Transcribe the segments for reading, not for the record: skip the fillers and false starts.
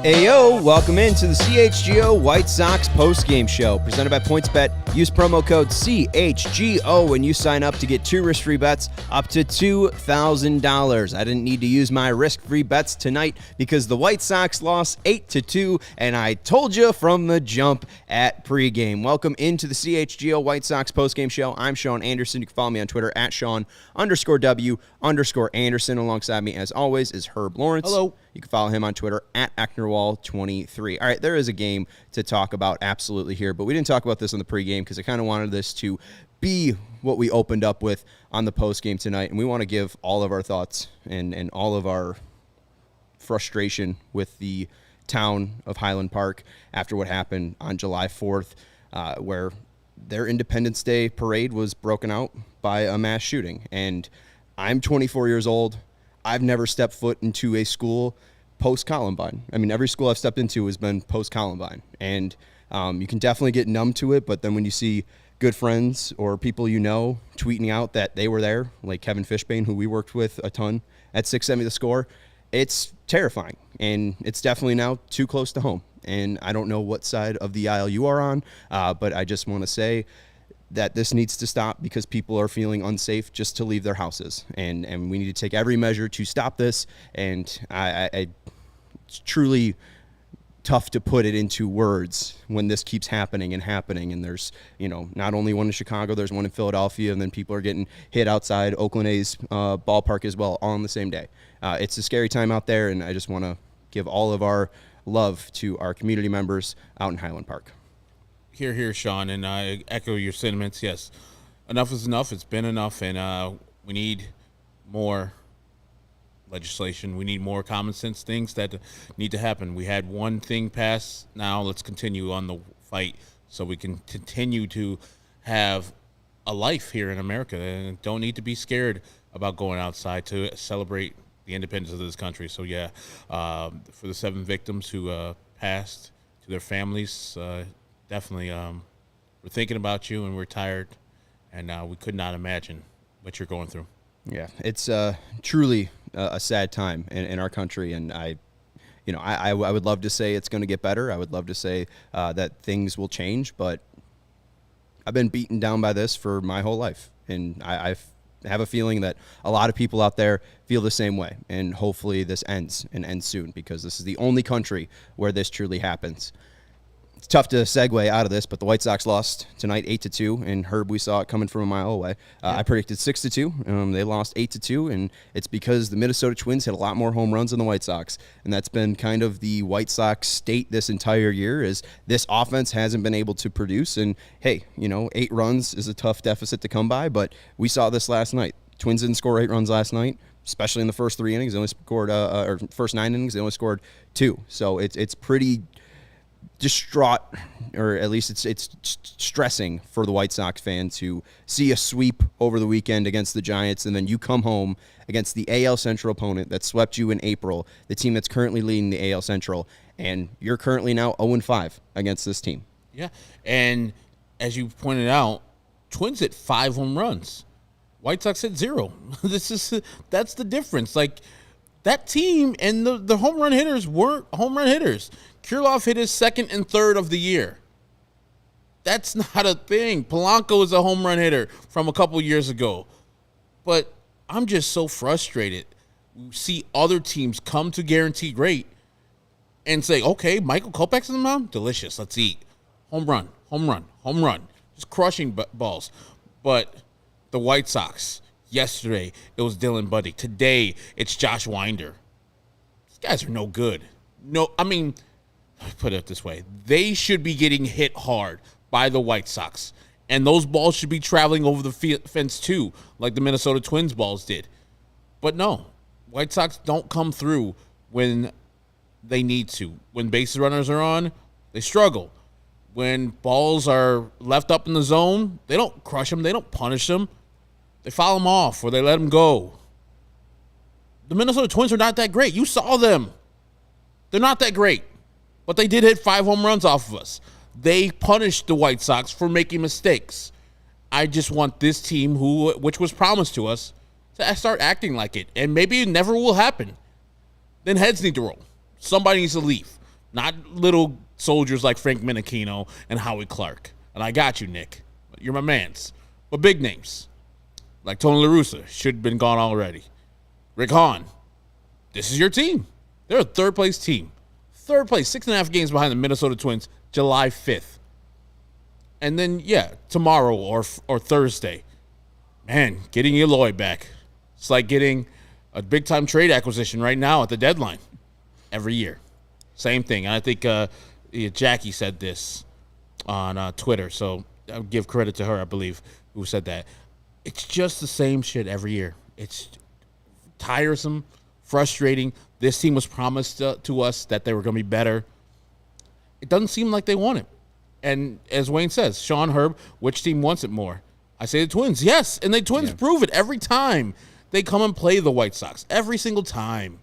Ayo, welcome into the CHGO White Sox postgame show presented by PointsBet. Use promo code CHGO when you sign up to get 2 risk-free bets up to $2,000. I didn't need to use my risk-free bets tonight because the White Sox lost 8-2, and I told you from the jump at pregame. Welcome into the CHGO White Sox postgame show. I'm Sean Anderson. You can follow me on Twitter at Sean_W_Anderson. Alongside me, as always, is Herb Lawrence. Hello. You can follow him on Twitter at Acknerwall23. All right, there is a game to talk about absolutely here, but we didn't talk about this on the pregame because I kind of wanted this to be what we opened up with on the postgame tonight, and we want to give all of our thoughts and all of our frustration with the town of Highland Park after what happened on July 4th, where their Independence Day parade was broken out by a mass shooting. And I'm 24 years old. I've never stepped foot into a school post-Columbine. I mean, every school I've stepped into has been post-Columbine. And you can definitely get numb to it, but then when you see good friends or people you know tweeting out that they were there, like Kevin Fishbane, who we worked with a ton at 670 The Score, it's terrifying. And it's definitely now too close to home. And I don't know what side of the aisle you are on, but I just want to say that this needs to stop because people are feeling unsafe just to leave their houses. And we need to take every measure to stop this. And it's truly tough to put it into words when this keeps happening. And there's, not only one in Chicago, there's one in Philadelphia, and then people are getting hit outside Oakland A's ballpark as well, all on the same day. It's a scary time out there, and I just want to give all of our love to our community members out in Highland Park. Here, Sean, and I echo your sentiments. Yes, enough is enough. It's been enough, and we need more legislation. We need more common sense things that need to happen. We had one thing pass. Now let's continue on the fight so we can continue to have a life here in America and don't need to be scared about going outside to celebrate the independence of this country. So, yeah, for the 7 victims who passed, to their families, definitely, we're thinking about you, and we're tired, and we could not imagine what you're going through. Yeah, it's truly a sad time in our country, and I would love to say it's going to get better. I would love to say that things will change, but I've been beaten down by this for my whole life, and I have a feeling that a lot of people out there feel the same way, and hopefully this ends soon because this is the only country where this truly happens. It's tough to segue out of this, but the White Sox lost tonight 8-2, and Herb, we saw it coming from a mile away. I predicted 6-2. They lost 8-2, and it's because the Minnesota Twins hit a lot more home runs than the White Sox, and that's been kind of the White Sox state this entire year is this offense hasn't been able to produce, and hey, 8 runs is a tough deficit to come by, but we saw this last night. Twins didn't score 8 runs last night, especially in the first 3 innings. They only scored, or first 9 innings, they only scored 2, so it's pretty distraught, or at least it's stressing for the White Sox fan to see a sweep over the weekend against the Giants, and then you come home against the AL Central opponent that swept you in April, the team that's currently leading the AL Central, and you're currently now 0-5 against this team. Yeah, and as you pointed out, Twins hit 5 home runs. White Sox hit 0. That's the difference. Like, that team and the home run hitters weren't home run hitters. Kirilloff hit his 2nd and 3rd of the year. That's not a thing. Polanco is a home run hitter from a couple years ago. But I'm just so frustrated. We see other teams come to Guaranteed Rate and say, okay, Michael Kopech's in the mound? Delicious. Let's eat. Home run, home run, home run. Just crushing balls. But the White Sox, yesterday, it was Dylan Buddy. Today, it's Josh Winder. These guys are no good. No, I mean, put it this way. They should be getting hit hard by the White Sox. And those balls should be traveling over the fence too, like the Minnesota Twins balls did. But no, White Sox don't come through when they need to. When base runners are on, they struggle. When balls are left up in the zone, they don't crush them. They don't punish them. They foul them off or they let them go. The Minnesota Twins are not that great. You saw them. They're not that great. But they did hit 5 home runs off of us. They punished the White Sox for making mistakes. I just want this team, which was promised to us, to start acting like it. And maybe it never will happen. Then heads need to roll. Somebody needs to leave. Not little soldiers like Frank Menachino and Howie Clark. And I got you, Nick. You're my mans. But big names like Tony La Russa should have been gone already. Rick Hahn, this is your team. They're a third-place team. Third place, 6.5 games behind the Minnesota Twins, July 5th. And then, tomorrow or Thursday. Man, getting Eloy back. It's like getting a big-time trade acquisition right now at the deadline every year. Same thing. And I think Jackie said this on Twitter, so I'll give credit to her, I believe, who said that. It's just the same shit every year. It's tiresome, frustrating. This team was promised to us that they were going to be better. It doesn't seem like they want it. And as Wayne says, Sean Herb, which team wants it more? I say the Twins, yes. And the Twins prove it every time they come and play the White Sox. Every single time.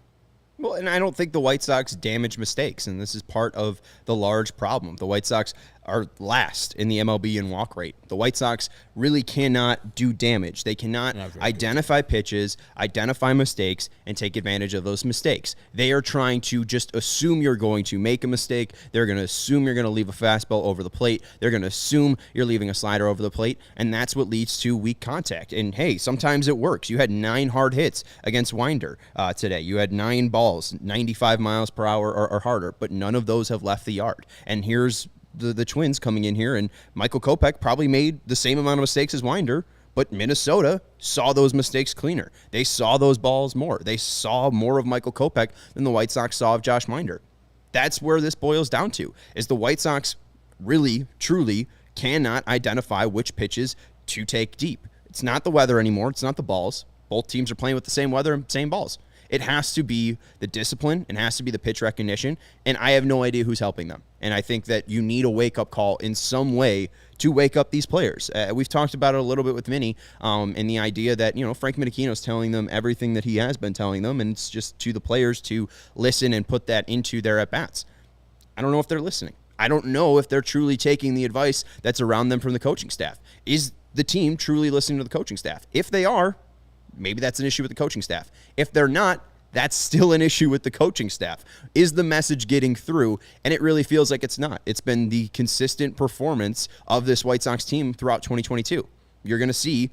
Well, and I don't think the White Sox damage mistakes, and this is part of the large problem. The White Sox are last in the MLB in walk rate. The White Sox really cannot do damage. They cannot identify pitches, identify mistakes, and take advantage of those mistakes. They are trying to just assume you're going to make a mistake. They're going to assume you're going to leave a fastball over the plate. They're going to assume you're leaving a slider over the plate, and that's what leads to weak contact. And, hey, sometimes it works. You had 9 hard hits against Winder today. You had 9 balls, 95 miles per hour or harder, but none of those have left the yard. And here's the Twins coming in here, and Michael Kopeck probably made the same amount of mistakes as Winder, but Minnesota saw those mistakes cleaner. They saw those balls more. They saw more of Michael Kopeck than the White Sox saw of Josh Winder. That's where this boils down to, is the White Sox really, truly cannot identify which pitches to take deep. It's not the weather anymore. It's not the balls. Both teams are playing with the same weather and same balls. It has to be the discipline. It has to be the pitch recognition. And I have no idea who's helping them. And I think that you need a wake-up call in some way to wake up these players. We've talked about it a little bit with Vinnie, and the idea that, Frank Menachino's telling them everything that he has been telling them, and it's just to the players to listen and put that into their at-bats. I don't know if they're listening. I don't know if they're truly taking the advice that's around them from the coaching staff. Is the team truly listening to the coaching staff? If they are, maybe that's an issue with the coaching staff. If they're not, that's still an issue with the coaching staff. Is the message getting through? And it really feels like it's not. It's been the consistent performance of this White Sox team throughout 2022. You're going to see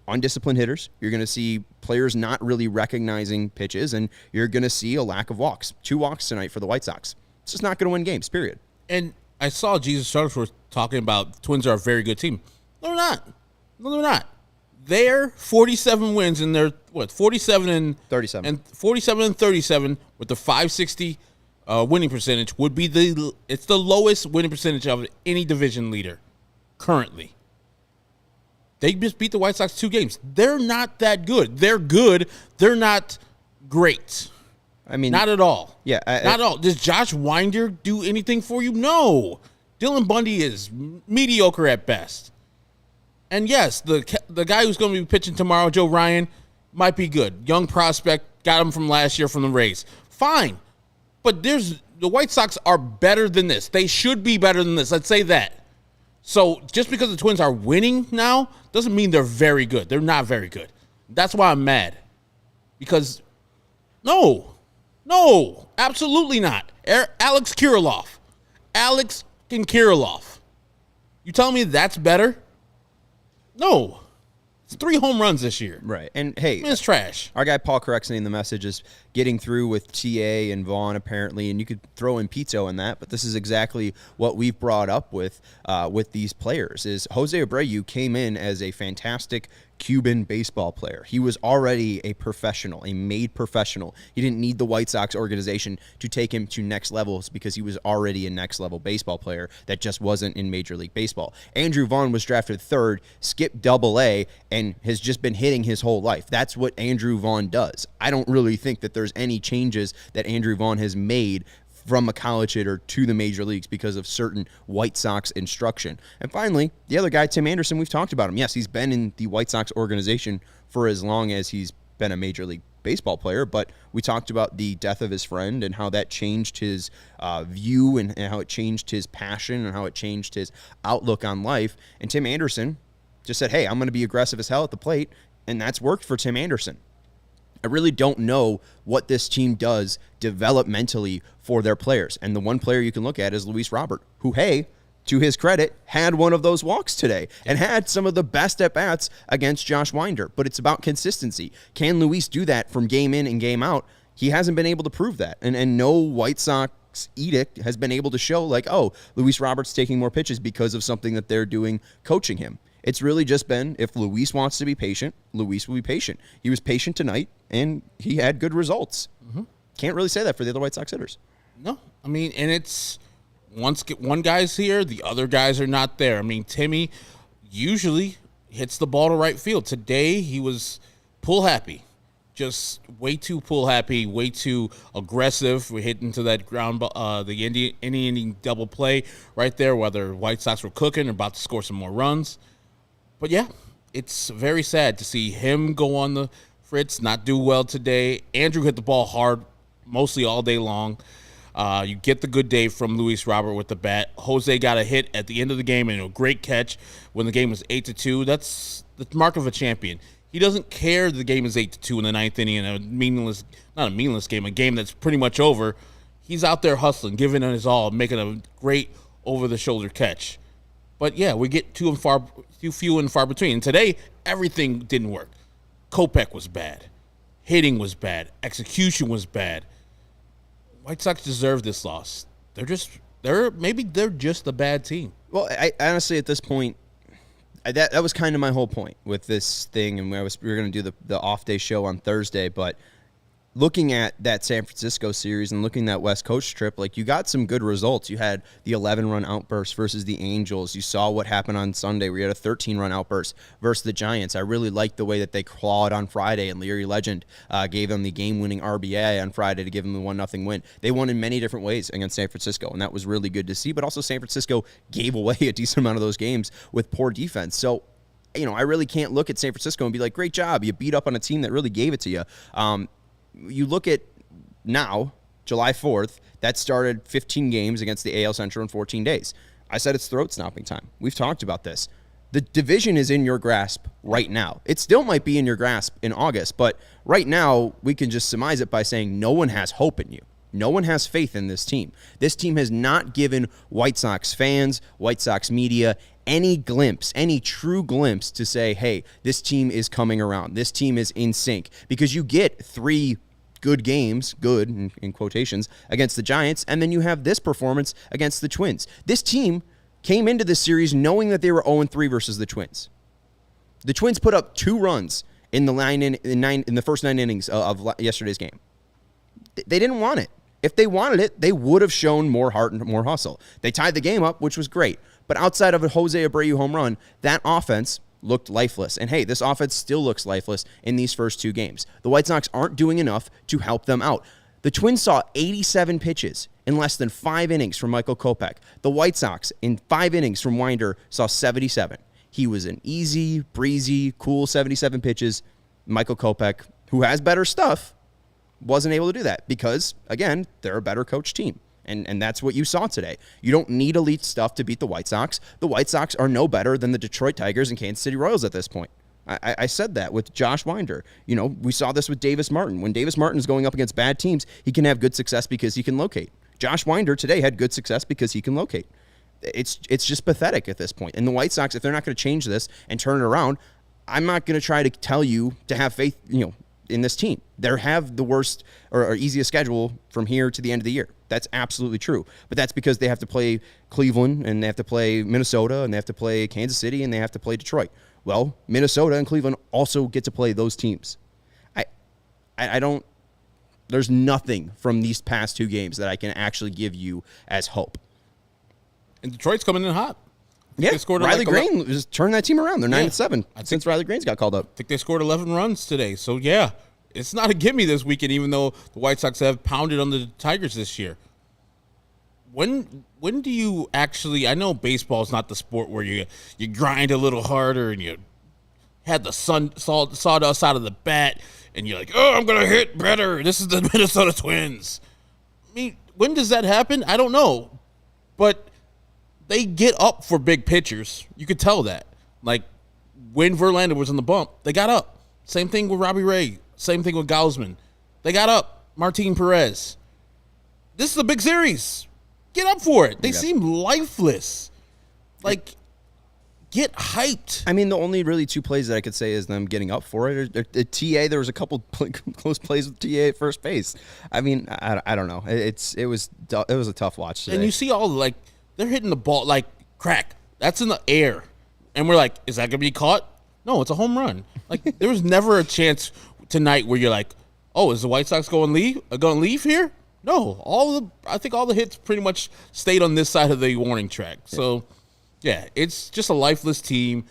undisciplined hitters. You're going to see players not really recognizing pitches, and you're going to see a lack of walks. 2 walks tonight for the White Sox. It's just not going to win games, period. And I saw Jesus Shuttlesworth talking about the Twins are a very good team. No, they're not. No, they're not. Their 47 wins in their 47 and 37 and 47 and 37 with the 560 winning percentage would be it's the lowest winning percentage of any division leader currently. They just beat the White Sox 2 games. They're not that good. They're good. They're not great. I mean, not at all. Yeah, not at all. Does Josh Winder do anything for you? No. Dylan Bundy is mediocre at best. And yes, the guy who's going to be pitching tomorrow, Joe Ryan, might be good. Young prospect, got him from last year from the Rays. Fine. But the White Sox are better than this. They should be better than this. Let's say that. So just because the Twins are winning now doesn't mean they're very good. They're not very good. That's why I'm mad. Because no, absolutely not. Alex Kirilloff. You telling me that's better? No. It's 3 home runs this year. Right. And, hey, it's trash. Our guy Paul Correxney in the message is getting through with TA and Vaughn, apparently, and you could throw in Pizzo in that, but this is exactly what we've brought up with these players, is Jose Abreu came in as a fantastic Cuban baseball player. He was already a professional, a made professional. He didn't need the White Sox organization to take him to next levels because he was already a next level baseball player that just wasn't in Major League Baseball. Andrew Vaughn was drafted 3rd, skipped Double-A, and has just been hitting his whole life. That's what Andrew Vaughn does. I don't really think that there's any changes that Andrew Vaughn has made from a college hitter to the major leagues because of certain White Sox instruction. And finally, the other guy, Tim Anderson, we've talked about him. Yes, he's been in the White Sox organization for as long as he's been a Major League Baseball player, but we talked about the death of his friend and how that changed his view and how it changed his passion and how it changed his outlook on life. And Tim Anderson just said, hey, I'm going to be aggressive as hell at the plate, and that's worked for Tim Anderson. I really don't know what this team does developmentally for their players. And the one player you can look at is Luis Robert, who, hey, to his credit, had one of those walks today and had some of the best at-bats against Josh Winder. But it's about consistency. Can Luis do that from game in and game out? He hasn't been able to prove that. And no White Sox edict has been able to show, like, oh, Luis Robert's taking more pitches because of something that they're doing coaching him. It's really just been, if Luis wants to be patient, Luis will be patient. He was patient tonight, and he had good results. Mm-hmm. Can't really say that for the other White Sox hitters. No. I mean, and it's once one guy's here, the other guys are not there. I mean, Timmy usually hits the ball to right field. Today, he was pull happy. Just way too pull happy, way too aggressive. We hit into that ground, the inning double play right there, whether White Sox were cooking or about to score some more runs. But yeah, it's very sad to see him go on the fritz, not do well today. Andrew hit the ball hard mostly all day long. You get the good day from Luis Robert with the bat. Jose got a hit at the end of the game and a great catch when the game was 8-2. That's the mark of a champion. He doesn't care the game is 8-2 in the ninth inning in a game that's pretty much over. He's out there hustling, giving it his all, making a great over-the-shoulder catch. But yeah, we get too few and far between. And today, everything didn't work. Kopeck was bad. Hitting was bad. Execution was bad. White Sox deserve this loss. They're just a bad team. Well, I honestly, at this point, that was kind of my whole point with this thing, and we were going to do the off-day show on Thursday, but looking at that San Francisco series and looking at that West Coast trip, like, you got some good results. You had the 11-run outburst versus the Angels. You saw what happened on Sunday. We had a 13-run outburst versus the Giants. I really liked the way that they clawed on Friday, and Leary Legend gave them the game-winning RBI on Friday to give them the 1-0 win. They won in many different ways against San Francisco, and that was really good to see. But also San Francisco gave away a decent amount of those games with poor defense. So, I really can't look at San Francisco and be like, great job. You beat up on a team that really gave it to you. You look at now, July 4th, that started 15 games against the AL Central in 14 days. I said it's throat-stopping time. We've talked about this. The division is in your grasp right now. It still might be in your grasp in August, but right now we can just surmise it by saying no one has hope in you. No one has faith in this team. This team has not given White Sox fans, White Sox media, any true glimpse to say, hey, this team is coming around. This team is in sync. Because you get 3 good games, good in quotations, against the Giants, and then you have this performance against the Twins. This team came into this series knowing that they were 0-3 versus the Twins. The Twins put up 2 runs in the first 9 innings of yesterday's game. They didn't want it. If they wanted it, they would have shown more heart and more hustle. They tied the game up, which was great. But outside of a Jose Abreu home run, that offense looked lifeless. And hey, this offense still looks lifeless in these first 2 games. The White Sox aren't doing enough to help them out. The Twins saw 87 pitches in less than 5 innings from Michael Kopeck. The White Sox, in 5 innings from Winder, saw 77. He was an easy, breezy, cool 77 pitches. Michael Kopeck, who has better stuff, wasn't able to do that because, again, they're a better coach team. And that's what you saw today. You don't need elite stuff to beat the White Sox. The White Sox are no better than the Detroit Tigers and Kansas City Royals at this point. I said that with Josh Winder. We saw this with Davis Martin. When Davis Martin is going up against bad teams, he can have good success because he can locate. Josh Winder today had good success because he can locate. It's just pathetic at this point. And the White Sox, if they're not going to change this and turn it around, I'm not going to try to tell you to have faith, in this team. They have the worst or easiest schedule from here to the end of the year. That's absolutely true. But that's because they have to play Cleveland, and they have to play Minnesota, and they have to play Kansas City, and they have to play Detroit. Well, Minnesota and Cleveland also get to play those teams. I don't, there's nothing from these past 2 games that I can actually give you as hope. And Detroit's coming in hot. Yeah, Riley Green just turned that team around. They're 9-7 since Riley Green's got called up. I think they scored 11 runs today. So, yeah, it's not a gimme this weekend, even though the White Sox have pounded on the Tigers this year. When do you actually – I know baseball is not the sport where you grind a little harder and you had the sawdust out of the bat and you're like, oh, I'm going to hit better. This is the Minnesota Twins. I mean, when does that happen? I don't know. But – they get up for big pitchers. You could tell that. Like, when Verlander was on the bump, they got up. Same thing with Robbie Ray. Same thing with Gausman. They got up. Martin Perez. This is a big series. Get up for it. They seem lifeless. Like, get hyped. I mean, the only really two plays that I could say is them getting up for it. TA, there was a couple close plays with TA at first base. I mean, I don't know. It was a tough watch today. And you see all, like, they're hitting the ball, like, crack. That's in the air. And we're like, is that going to be caught? No, it's a home run. Like, there was never a chance tonight where you're like, oh, is the White Sox going to leave here? No. I think all the hits pretty much stayed on this side of the warning track. So, yeah, it's just a lifeless team,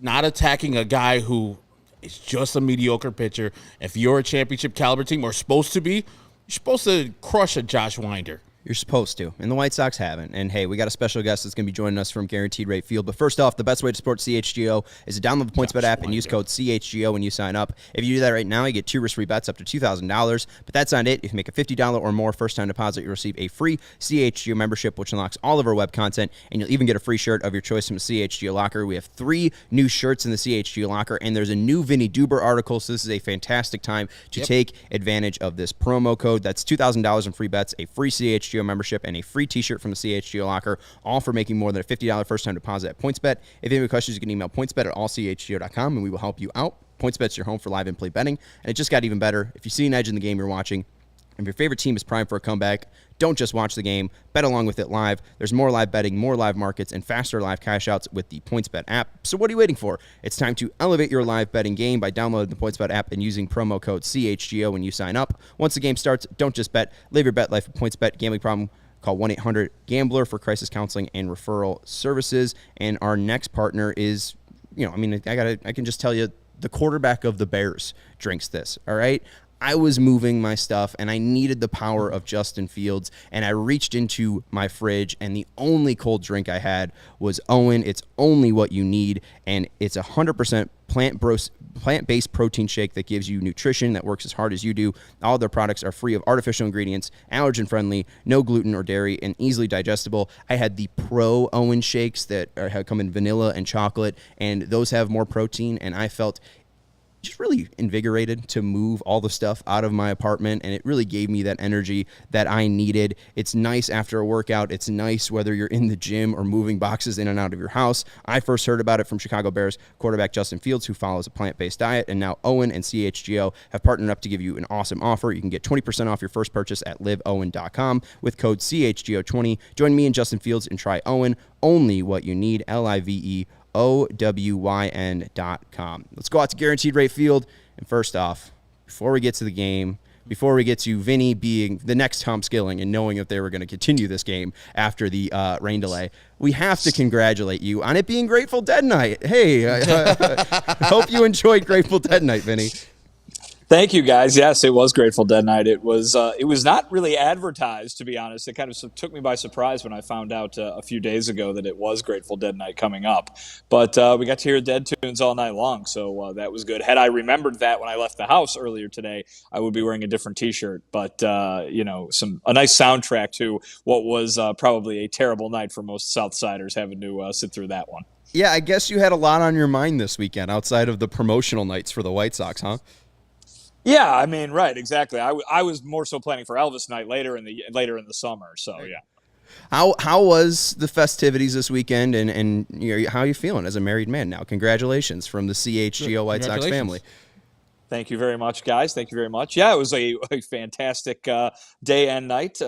not attacking a guy who is just a mediocre pitcher. If you're a championship caliber team or supposed to be, you're supposed to crush a Josh Winder. You're supposed to, and the White Sox haven't. And, hey, we got a special guest that's going to be joining us from Guaranteed Rate Field. But first off, the best way to support CHGO is to download the PointsBet app and use code CHGO when you sign up. If you do that right now, you get 2 risk-free bets up to $2,000. But that's not it. If you make a $50 or more first-time deposit, you'll receive a free CHGO membership, which unlocks all of our web content, and you'll even get a free shirt of your choice from the CHGO locker. We have 3 new shirts in the CHGO locker, and there's a new Vinnie Duber article, so this is a fantastic time to take advantage of this promo code. That's $2,000 in free bets, a free CHGO membership, and a free t-shirt from the CHGO locker, all for making more than a $50 first-time deposit at PointsBet. If you have any questions, you can email pointsbet@allchgo.com, and we will help you out. PointsBet's your home for live in-play betting, and it just got even better. If you see an edge in the game you're watching, if your favorite team is primed for a comeback, don't just watch the game. Bet along with it live. There's more live betting, more live markets, and faster live cash outs with the PointsBet app. So what are you waiting for? It's time to elevate your live betting game by downloading the PointsBet app and using promo code CHGO when you sign up. Once the game starts, don't just bet. Live your bet life with PointsBet. Gambling problem? Call 1-800-GAMBLER for crisis counseling and referral services. And our next partner is, I can just tell you, the quarterback of the Bears drinks this, all right? I was moving my stuff, and I needed the power of Justin Fields, and I reached into my fridge, and the only cold drink I had was Owen. It's only what you need, and it's 100% plant-based protein shake that gives you nutrition that works as hard as you do. All their products are free of artificial ingredients, allergen-friendly, no gluten or dairy, and easily digestible. I had the Pro Owen shakes that come in vanilla and chocolate, and those have more protein, and I felt just really invigorated to move all the stuff out of my apartment, and it really gave me that energy that I needed. It's nice after a workout. It's nice whether you're in the gym or moving boxes in and out of your house. I first heard about it from Chicago Bears quarterback Justin Fields, who follows a plant-based diet, and now Owen and CHGO have partnered up to give you an awesome offer. You can get 20% off your first purchase at liveowen.com with code CHGO20. Join me and Justin Fields and try Owen, only what you need, LIVEOWYN.com. Let's go out to Guaranteed Rate Field. And first off, before we get to the game, before we get to Vinny being the next Tom Skilling and knowing if they were going to continue this game after the rain delay, we have to congratulate you on it being Grateful Dead night. Hey, hope you enjoyed Grateful Dead night, Vinny. Thank you, guys. Yes, it was Grateful Dead night. It was not really advertised, to be honest. It kind of took me by surprise when I found out a few days ago that it was Grateful Dead night coming up. But we got to hear Dead tunes all night long, so that was good. Had I remembered that when I left the house earlier today, I would be wearing a different T-shirt. But a nice soundtrack to what was probably a terrible night for most Southsiders, having to sit through that one. Yeah, I guess you had a lot on your mind this weekend outside of the promotional nights for the White Sox, huh? Yeah, I mean, right, exactly. I was more so planning for Elvis night later in the summer. So yeah. How was the festivities this weekend, and how are you feeling as a married man now? Congratulations from the CHGO White Sox family. Thank you very much, guys. Thank you very much. Yeah, it was a fantastic day and night.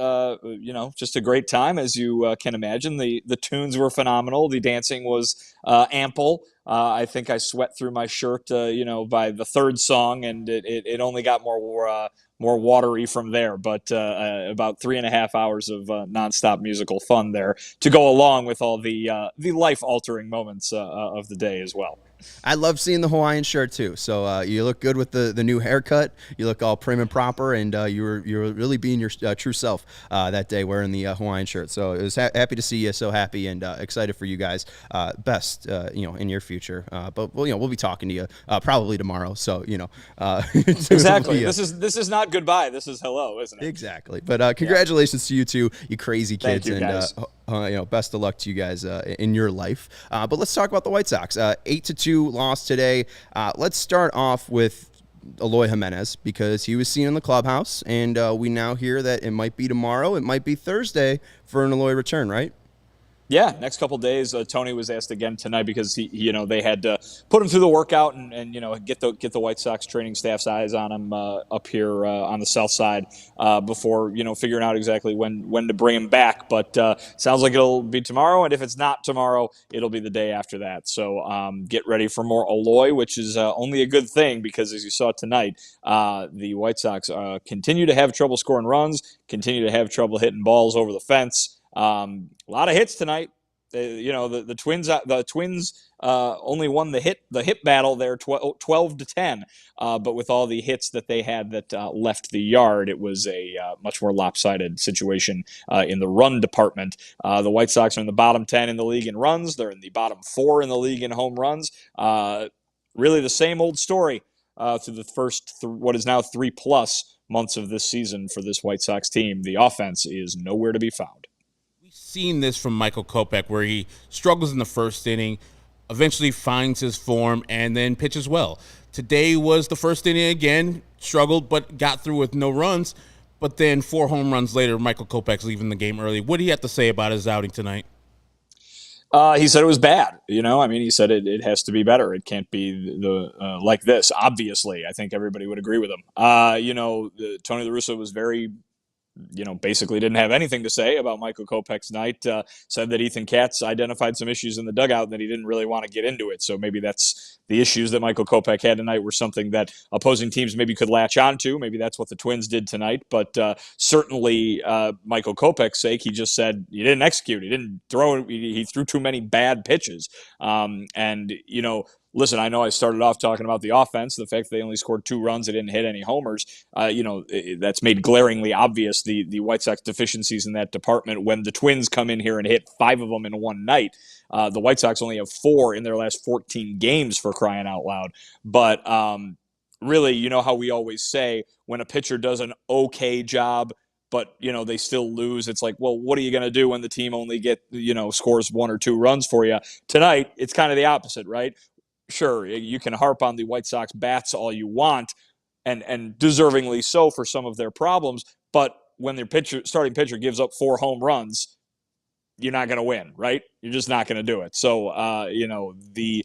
Just a great time, as you can imagine. The tunes were phenomenal. The dancing was ample. I think I sweat through my shirt, by the third song, and it only got more watery from there. But about 3.5 hours of nonstop musical fun there to go along with all the life-altering moments of the day as well. I love seeing the Hawaiian shirt too. So you look good with the new haircut. You look all prim and proper, and you were really being your true self that day wearing the Hawaiian shirt. So it was happy to see you so happy and excited for you guys. Best in your future. But we'll be talking to you probably tomorrow. So exactly. This is not goodbye. This is hello, isn't it? Exactly. But congratulations to you two, you crazy kids. Thank you, guys. Best of luck to you guys in your life. But let's talk about the White Sox. 8-2 loss today. Let's start off with Eloy Jimenez because he was seen in the clubhouse, and we now hear that it might be tomorrow, it might be Thursday for an Eloy return, right? Yeah, next couple of days. Tony was asked again tonight because they had to put him through the workout and get the White Sox training staff's eyes on him up here on the south side before figuring out exactly when to bring him back. But sounds like it'll be tomorrow, and if it's not tomorrow, it'll be the day after that. So get ready for more Eloy, which is only a good thing because as you saw tonight, the White Sox continue to have trouble scoring runs, continue to have trouble hitting balls over the fence. A lot of hits tonight. The Twins only won the hit battle there 12-10. But with all the hits that they had that left the yard, it was a much more lopsided situation in the run department. The White Sox are in the bottom 10 in the league in runs. They're in the bottom 4 in the league in home runs. Really the same old story through the first what is now 3+ months of this season for this White Sox team. The offense is nowhere to be found. Seen this from Michael Kopeck where he struggles in the first inning, eventually finds his form, and then pitches well. Today was the first inning again, struggled but got through with no runs, but then 4 home runs later, Michael Kopeck's leaving the game early. What do you have to say about his outing tonight? He said it was bad. He said it has to be better. It can't be like this. Obviously, I think everybody would agree with him. Tony La Russa was very basically didn't have anything to say about Michael Kopech's night. Said that Ethan Katz identified some issues in the dugout and that he didn't really want to get into it. So maybe that's the issues that Michael Kopech had tonight were something that opposing teams maybe could latch onto. Maybe that's what the Twins did tonight. But certainly Michael Kopech's sake, he just said he didn't execute. He didn't throw. He threw too many bad pitches. Listen, I know I started off talking about the offense, the fact that they only scored 2 runs, they didn't hit any homers. That's made glaringly obvious the White Sox deficiencies in that department when the Twins come in here and hit 5 of them in one night. The White Sox only have 4 in their last 14 games, for crying out loud. But really, you know how we always say when a pitcher does an okay job, but they still lose. It's like, well, what are you going to do when the team only scores 1 or 2 runs for you? Tonight, it's kind of the opposite, right? Sure, you can harp on the White Sox bats all you want, and deservingly so for some of their problems. But when their starting pitcher gives up 4 home runs, you're not going to win, right? You're just not going to do it. So, the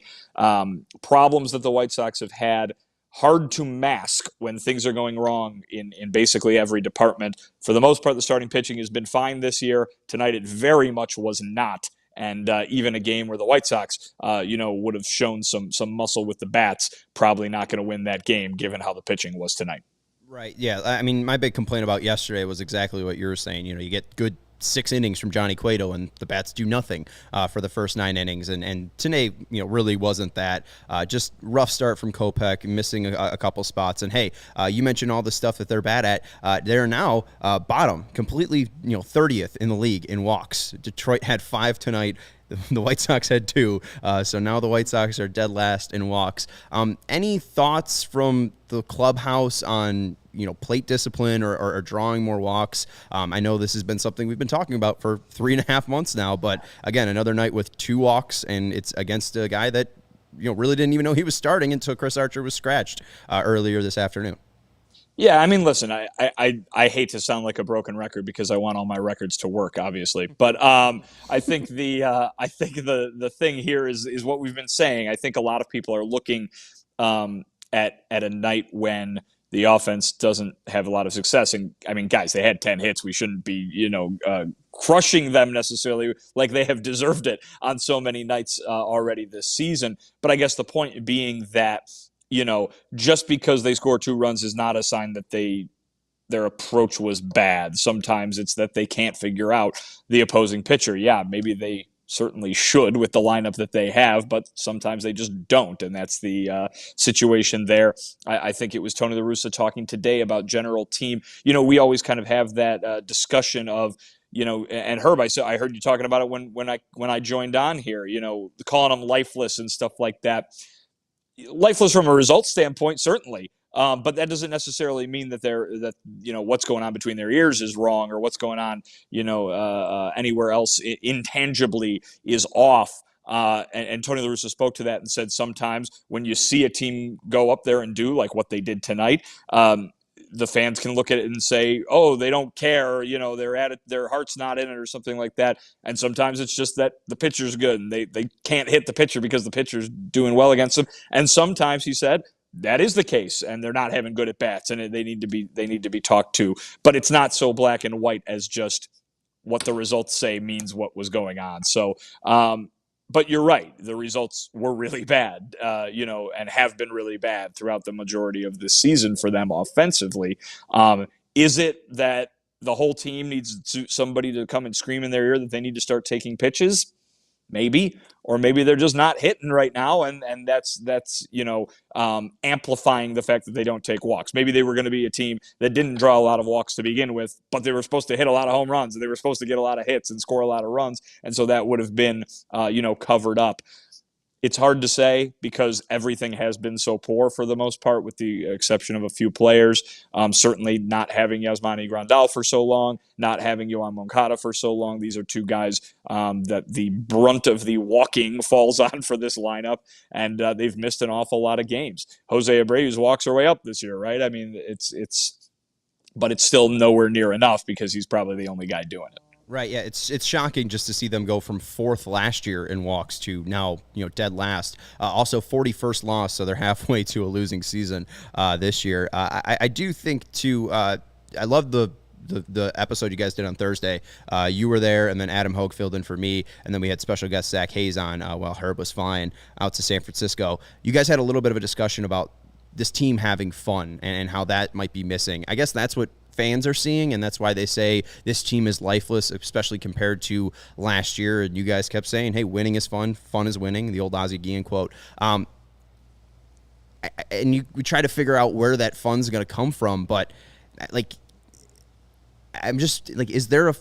problems that the White Sox have had, hard to mask when things are going wrong in basically every department. For the most part, the starting pitching has been fine this year. Tonight, it very much was not. And even a game where the White Sox, would have shown some muscle with the bats, probably not going to win that game given how the pitching was tonight. Right. Yeah. I mean, my big complaint about yesterday was exactly what you were saying. You get good 6 innings from Johnny Cueto, and the bats do nothing for the first 9 innings. And today, really wasn't that. Just rough start from Kopeck, missing a couple spots. And hey, you mentioned all the stuff that they're bad at. They're now bottom, completely 30th in the league in walks. Detroit had 5 tonight. The White Sox had 2, so now the White Sox are dead last in walks. Any thoughts from the clubhouse on plate discipline or drawing more walks? I know this has been something we've been talking about for 3.5 months now, but again, another night with 2 walks, and it's against a guy that really didn't even know he was starting until Chris Archer was scratched earlier this afternoon. Yeah, I mean, listen, I hate to sound like a broken record because I want all my records to work, obviously. But I think the thing here is what we've been saying. I think a lot of people are looking at a night when the offense doesn't have a lot of success. And I mean, guys, they had 10 hits. We shouldn't be, crushing them necessarily like they have deserved it on so many nights already this season. But I guess the point being that, just because they score 2 runs is not a sign that their approach was bad. Sometimes it's that they can't figure out the opposing pitcher. Yeah, maybe they certainly should with the lineup that they have, but sometimes they just don't, and that's the situation there. I think it was Tony La Russa talking today about general team. We always kind of have that discussion of, and Herb, I heard you talking about it when I joined on here, calling them lifeless and stuff like that. Lifeless from a results standpoint, certainly. But that doesn't necessarily mean that what's going on between their ears is wrong or what's going on, anywhere else intangibly is off. and Tony La Russa spoke to that and said sometimes when you see a team go up there and do like what they did tonight, the fans can look at it and say, oh, they don't care, they're at it, their heart's not in it or something like that. And sometimes it's just that the pitcher's good and they can't hit the pitcher because the pitcher's doing well against them. And sometimes, he said, that is the case, and they're not having good at bats, and they need to be talked to. But it's not so black and white as just what the results say means what was going on. So, but you're right, the results were really bad, and have been really bad throughout the majority of this season for them offensively. Is it that the whole team needs somebody to come and scream in their ear that they need to start taking pitches? Maybe, or maybe they're just not hitting right now, and that's amplifying the fact that they don't take walks. Maybe they were going to be a team that didn't draw a lot of walks to begin with, but they were supposed to hit a lot of home runs, and they were supposed to get a lot of hits and score a lot of runs, and so that would have been covered up. It's hard to say because everything has been so poor for the most part, with the exception of a few players. Certainly not having Yasmani Grandal for so long, not having Yoan Moncada for so long. These are two guys that the brunt of the walking falls on for this lineup, and they've missed an awful lot of games. Jose Abreu's walks are way up this year, right? I mean, but it's still nowhere near enough because he's probably the only guy doing it. Right, yeah, it's shocking just to see them go from fourth last year in walks to now, dead last. Also, 41st loss, so they're halfway to a losing season this year. I do think, too, I love the episode you guys did on Thursday. You were there, and then Adam Hogue filled in for me, and then we had special guest Zach Hayes on while Herb was flying out to San Francisco. You guys had a little bit of a discussion about this team having fun and how that might be missing. I guess that's what fans are seeing, and that's why they say this team is lifeless, especially compared to last year. And you guys kept saying, hey, winning is fun is winning, the old Ozzie Guillen quote. And we try to figure out where that fun's going to come from, but I'm just is there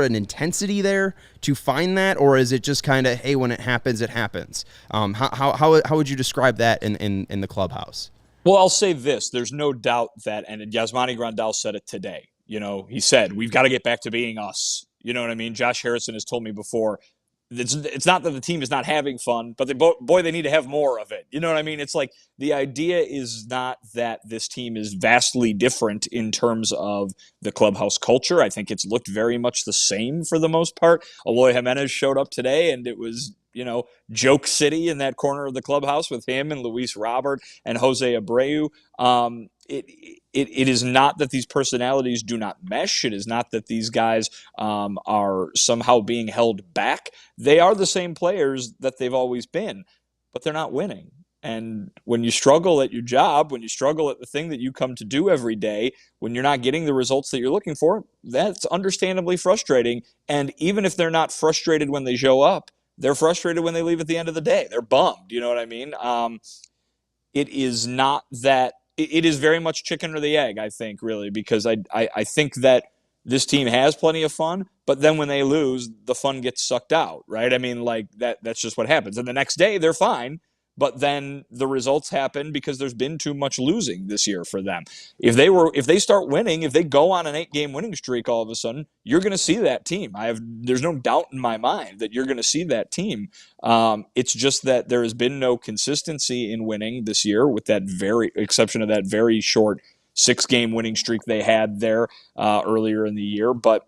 an intensity there to find that, or is it just kind of, hey, when it happens, it happens? How would you describe that in the clubhouse? Well, I'll say this. There's no doubt that, and Yasmani Grandal said it today, he said, we've got to get back to being us. You know what I mean? Josh Harrison has told me before, it's not that the team is not having fun, but they need to have more of it. You know what I mean? It's like the idea is not that this team is vastly different in terms of the clubhouse culture. I think it's looked very much the same for the most part. Eloy Jimenez showed up today, and it was joke city in that corner of the clubhouse with him and Luis Robert and Jose Abreu. It is not that these personalities do not mesh. It is not that these guys are somehow being held back. They are the same players that they've always been, but they're not winning. And when you struggle at your job, when you struggle at the thing that you come to do every day, when you're not getting the results that you're looking for, that's understandably frustrating. And even if they're not frustrated when they show up, they're frustrated when they leave at the end of the day. They're bummed. You know what I mean? It is not that – it is very much chicken or the egg, I think, really, because I think that this team has plenty of fun, but then when they lose, the fun gets sucked out, right? I mean, that's just what happens. And the next day, they're fine, but then the results happen because there's been too much losing this year for them. If they start winning, if they go on an 8-game winning streak all of a sudden, you're going to see that team. There's no doubt in my mind that you're going to see that team. It's just that there has been no consistency in winning this year, with that exception of that very short 6-game winning streak they had there earlier in the year. But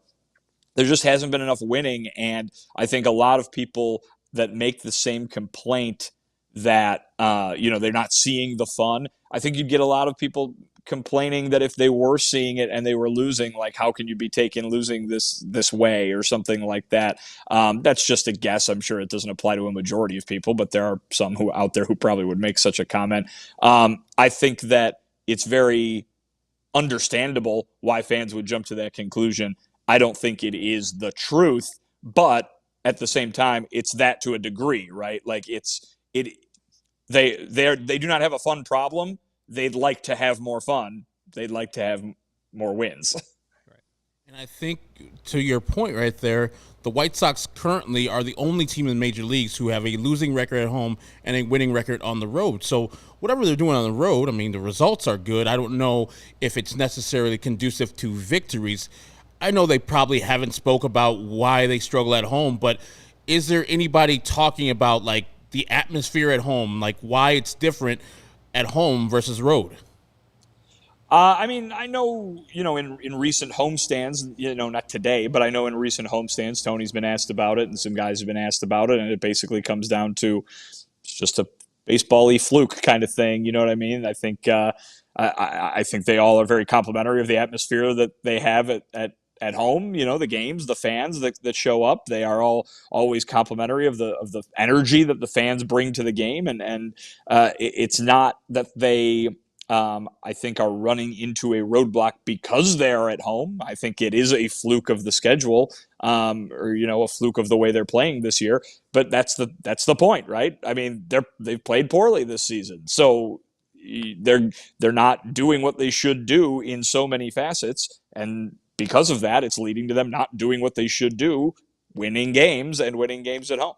there just hasn't been enough winning, and I think a lot of people that make the same complaint that they're not seeing the fun. I think you'd get a lot of people complaining that if they were seeing it and they were losing, like, how can you be taking losing this way or something like that? That's just a guess. I'm sure it doesn't apply to a majority of people, but there are some who out there who probably would make such a comment. I think that it's very understandable why fans would jump to that conclusion. I don't think it is the truth, but at the same time, it's that to a degree, right? Like they do not have a fun problem. They'd like to have more fun. They'd like to have more wins. Right. And I think, to your point right there, the White Sox currently are the only team in major leagues who have a losing record at home and a winning record on the road. So whatever they're doing on the road, I mean, the results are good. I don't know if it's necessarily conducive to victories. I know they probably haven't spoke about why they struggle at home, but is there anybody talking about like the atmosphere at home, like why it's different at home versus road? I mean, I know, in recent homestands, not today, but I know in recent homestands, Tony's been asked about it and some guys have been asked about it. And it basically comes down to it's just a baseball-y fluke kind of thing. You know what I mean? I think I think they all are very complimentary of the atmosphere that they have at home. The games, the fans that show up, they are all always complimentary of the energy that the fans bring to the game. And it's not that they I think are running into a roadblock because they're at home. I think it is a fluke of the schedule, or a fluke of the way they're playing this year. But that's the point, right? I mean, they've played poorly this season, so they're not doing what they should do in so many facets, and because of that, it's leading to them not doing what they should do, winning games at home.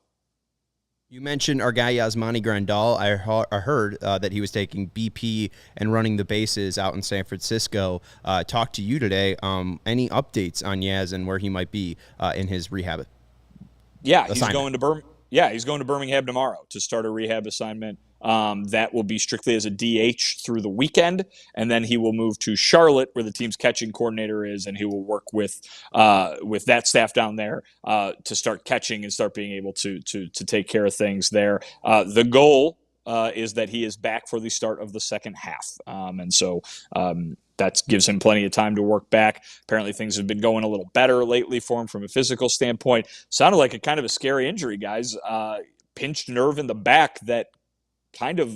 You mentioned our guy Yasmani Grandal. I heard that he was taking BP and running the bases out in San Francisco. Talked to you today. Any updates on Yaz and where he might be in his rehab? Yeah, he's going to Birmingham tomorrow to start a rehab assignment. That will be strictly as a DH through the weekend, and then he will move to Charlotte, where the team's catching coordinator is, and he will work with that staff down there to start catching and start being able to take care of things there. The goal is that he is back for the start of the second half, and so. That gives him plenty of time to work back. Apparently things have been going a little better lately for him from a physical standpoint. Sounded like a kind of a scary injury, guys. Pinched nerve in the back that kind of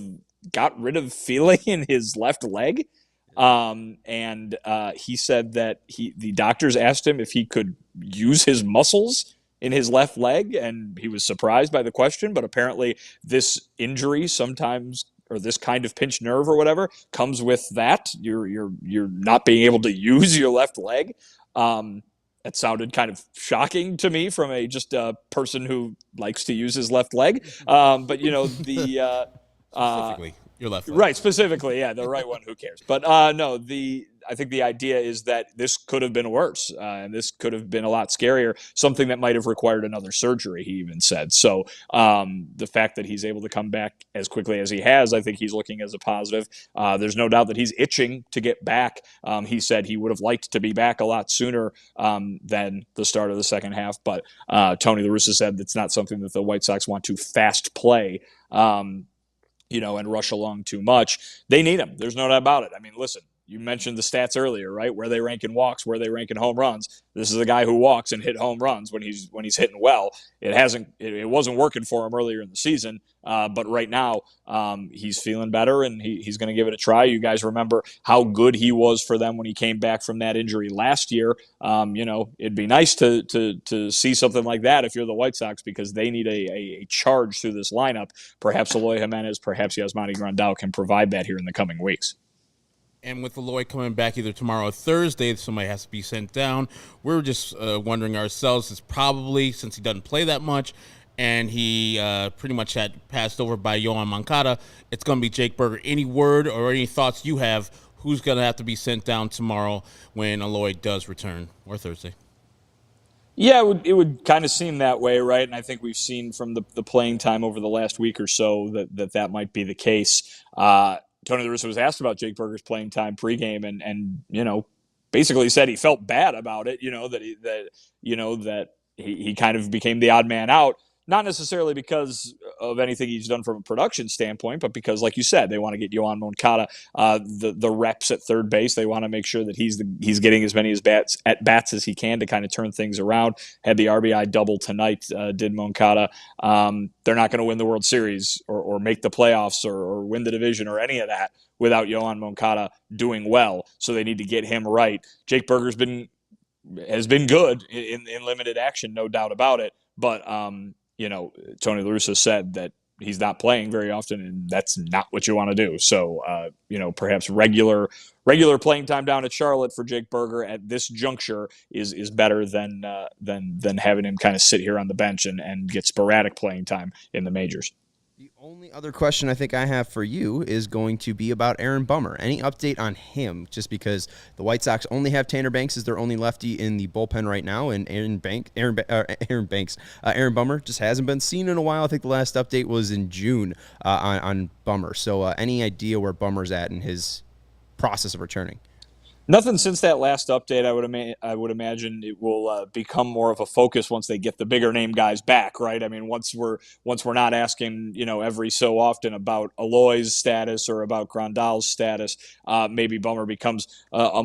got rid of feeling in his left leg. And he said that the doctors asked him if he could use his muscles in his left leg, and he was surprised by the question, but apparently this injury sometimes, or this kind of pinched nerve or whatever, comes with that. You're not being able to use your left leg. That sounded kind of shocking to me from just a person who likes to use his left leg. But the Specifically, your left leg. Right, specifically, yeah, the right one. Who cares? But no, I think the idea is that this could have been worse, and this could have been a lot scarier. Something that might have required another surgery. He even said. So the fact that he's able to come back as quickly as he has, I think he's looking as a positive. There's no doubt that he's itching to get back. He said he would have liked to be back a lot sooner than the start of the second half. But Tony La Russa said it's not something that the White Sox want to fast play. And rush along too much. They need him. There's no doubt about it. I mean, listen, you mentioned the stats earlier, right? Where they rank in walks, where they rank in home runs. This is a guy who walks and hit home runs when he's hitting well. It wasn't working for him earlier in the season, but right now he's feeling better and he's going to give it a try. You guys remember how good he was for them when he came back from that injury last year. It'd be nice to see something like that if you're the White Sox, because they need a charge through this lineup. Perhaps Eloy Jimenez, perhaps Yasmani Grandal can provide that here in the coming weeks. And with Eloy coming back either tomorrow or Thursday, somebody has to be sent down. We're just wondering ourselves, it's probably, since he doesn't play that much, and he pretty much had passed over by Yoan Moncada, it's going to be Jake Burger. Any word or any thoughts you have, who's going to have to be sent down tomorrow when Eloy does return, or Thursday? Yeah, it would kind of seem that way, right? And I think we've seen from the playing time over the last week or so that might be the case. Tony La Russa was asked about Jake Burger's playing time pregame, and basically said he felt bad about it. That he kind of became the odd man out. Not necessarily because of anything he's done from a production standpoint, but because, like you said, they want to get Yoan Moncada the reps at third base. They want to make sure that he's getting as many at bats as he can to kind of turn things around. Had the RBI double tonight, did Moncada. They're not going to win the World Series or make the playoffs or win the division or any of that without Yoan Moncada doing well. So they need to get him right. Jake Burger's has been good in limited action, no doubt about it. But Tony La Russa said that he's not playing very often, and that's not what you want to do. So, perhaps regular playing time down at Charlotte for Jake Burger at this juncture is better than having him kind of sit here on the bench and get sporadic playing time in the majors. The only other question I think I have for you is going to be about Aaron Bummer. Any update on him? Just because the White Sox only have Tanner Banks as their only lefty in the bullpen right now, and Aaron Bummer just hasn't been seen in a while. I think the last update was in June on Bummer. So any idea where Bummer's at in his process of returning? Nothing since that last update. I would imagine it will become more of a focus once they get the bigger name guys back, right? I mean, once we're not asking, every so often about Eloy's status or about Grandal's status, maybe Bummer becomes a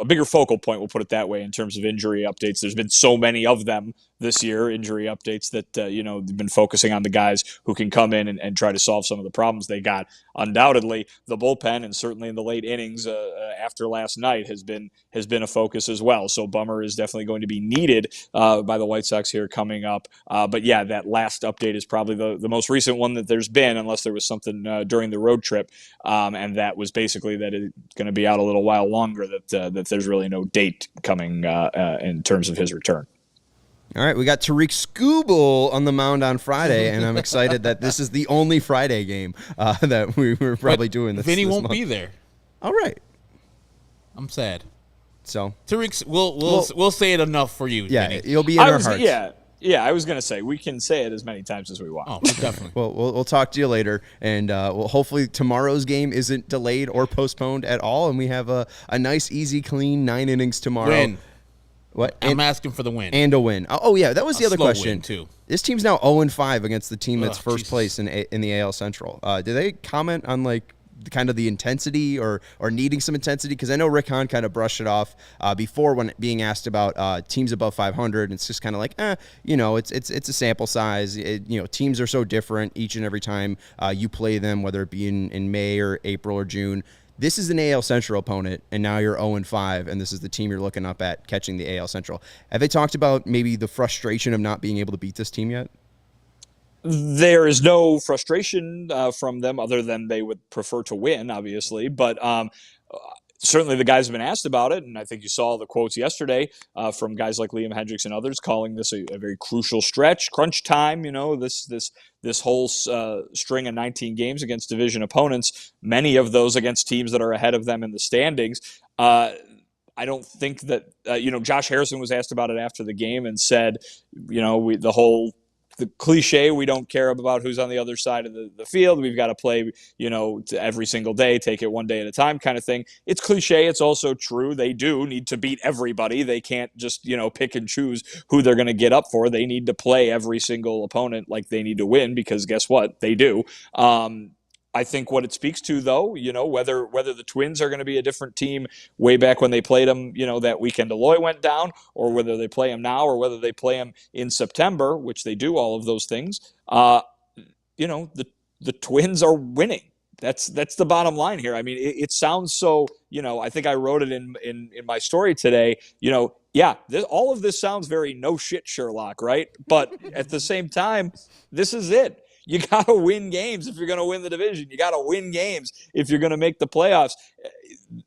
bigger focal point. We'll put it that way in terms of injury updates. There's been so many of them this year, injury updates, that they've been focusing on the guys who can come in and try to solve some of the problems they got. Undoubtedly, the bullpen, and certainly in the late innings after last night, has been a focus as well. So Bummer is definitely going to be needed by the White Sox here coming up. But yeah, that last update is probably the most recent one that there's been, unless there was something during the road trip, and that was basically that it's going to be out a little while longer. That there's really no date coming in terms of his return. All right, we got Tariq Skubal on the mound on Friday, and I'm excited that this is the only Friday game that we were probably doing this. Vinny won't month. be there. All right. I'm sad. So Tariq, we'll say it enough for you. Yeah, Vinny. you'll be in our hearts. Yeah, I was going to say, we can say it as many times as we want. Oh, definitely. Well, we'll talk to you later, and hopefully tomorrow's game isn't delayed or postponed at all, and we have a nice, easy, clean 9 innings tomorrow. Win. What? I'm asking for the win. And a win. Oh, yeah, that was the other question. Win too. This team's now 0-5 against the team that's first place in the AL Central. Did they comment on kind of the intensity or needing some intensity? Because I know Rick Hahn kind of brushed it off before when being asked about teams above 500. It's just kind of like, it's a sample size. Teams are so different each and every time you play them, whether it be in May or April or June. This is an AL Central opponent, and now you're 0-5, and this is the team you're looking up at catching the AL Central. Have they talked about maybe the frustration of not being able to beat this team yet? There is no frustration from them other than they would prefer to win, obviously. But certainly the guys have been asked about it, and I think you saw the quotes yesterday from guys like Liam Hendricks and others calling this a very crucial stretch, crunch time. This whole string of 19 games against division opponents, many of those against teams that are ahead of them in the standings. I don't think that Josh Harrison was asked about it after the game and said, the cliche, we don't care about who's on the other side of the field. We've got to play, every single day, take it one day at a time kind of thing. It's cliche. It's also true. They do need to beat everybody. They can't just, pick and choose who they're going to get up for. They need to play every single opponent like they need to win, because guess what? They do. I think what it speaks to, though, whether the Twins are going to be a different team way back when they played them, that weekend Eloy went down, or whether they play them now, or whether they play them in September, which they do all of those things. The Twins are winning. That's the bottom line here. I mean, it sounds so. I think I wrote it in my story today. All of this sounds very no shit Sherlock, right? But at the same time, this is it. You got to win games if you're going to win the division. You got to win games if you're going to make the playoffs.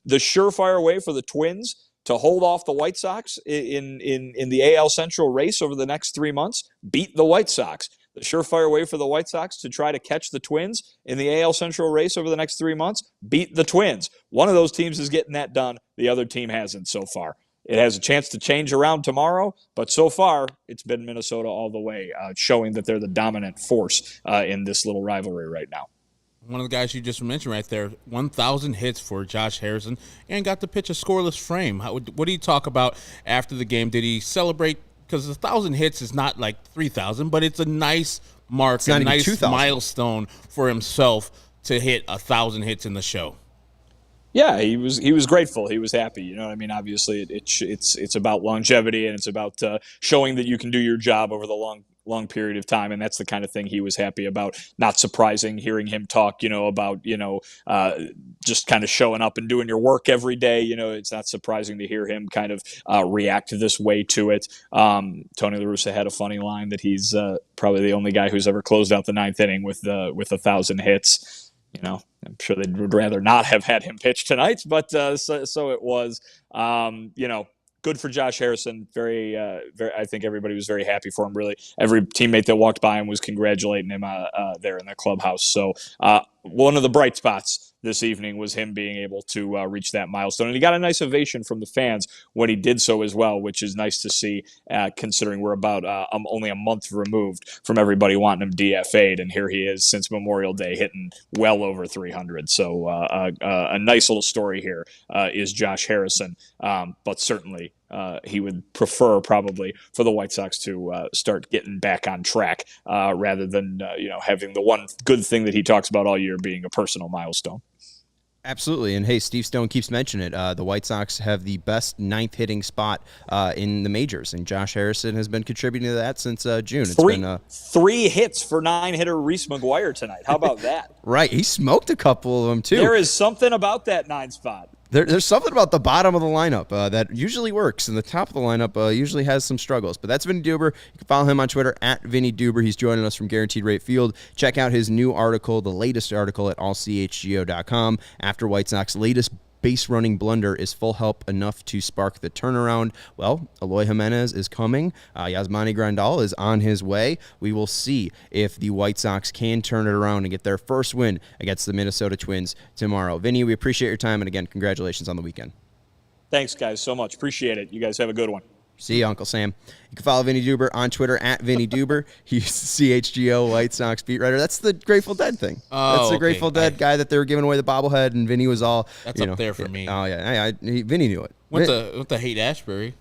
The surefire way for the Twins to hold off the White Sox in the AL Central race over the next 3 months, beat the White Sox. The surefire way for the White Sox to try to catch the Twins in the AL Central race over the next 3 months, beat the Twins. One of those teams is getting that done. The other team hasn't so far. It has a chance to change around tomorrow, but so far it's been Minnesota all the way, showing that they're the dominant force in this little rivalry right now. One of the guys you just mentioned right there, 1,000 hits for Josh Harrison, and got to pitch a scoreless frame. What do you talk about after the game? Did he celebrate? Because 1,000 hits is not like 3,000, but it's a nice mark, a nice milestone for himself to hit 1,000 hits in the show. Yeah, he was grateful. He was happy. You know what I mean? Obviously, it's about longevity, and it's about showing that you can do your job over the long period of time, and that's the kind of thing he was happy about. Not surprising hearing him talk, about just kind of showing up and doing your work every day. It's not surprising to hear him kind of react this way to it. Tony La Russa had a funny line that he's probably the only guy who's ever closed out the ninth inning with 1,000 hits. I'm sure they would rather not have had him pitch tonight, but so it was. good for Josh Harrison. Very, I think everybody was very happy for him. Really, every teammate that walked by him was congratulating him there in the clubhouse. So one of the bright spots this evening was him being able to reach that milestone. And he got a nice ovation from the fans when he did so as well, which is nice to see, considering we're about only a month removed from everybody wanting him DFA'd. And here he is since Memorial Day hitting well over 300. So a nice little story here is Josh Harrison. But certainly he would prefer probably for the White Sox to start getting back on track rather than having the one good thing that he talks about all year being a personal milestone. Absolutely. And hey, Steve Stone keeps mentioning it. The White Sox have the best ninth hitting spot in the majors, and Josh Harrison has been contributing to that since June. It's been 3 hits for 9-hitter Reese McGuire tonight. How about that? Right. He smoked a couple of them, too. There is something about that 9 spot. There's something about the bottom of the lineup that usually works, and the top of the lineup usually has some struggles. But that's Vinnie Duber. You can follow him on Twitter at Vinnie Duber. He's joining us from Guaranteed Rate Field. Check out his new article, the latest article at allchgo.com. After White Sox latest base running blunder, is full help enough to spark the turnaround? Well, Eloy Jimenez is coming. Yasmani Grandal is on his way. We will see if the White Sox can turn it around and get their first win against the Minnesota Twins tomorrow. Vinny, we appreciate your time, and again, congratulations on the weekend. Thanks, guys, so much. Appreciate it. You guys have a good one. See you, Uncle Sam. You can follow Vinnie Duber on Twitter at Vinnie Duber. He's CHGO White Sox beat writer. That's the Grateful Dead thing. That's the Grateful Dead guy that they were giving away the bobblehead, and Vinnie was all... That's up there for me. Oh, yeah. Vinnie knew it. Went to Haight-Ashbury,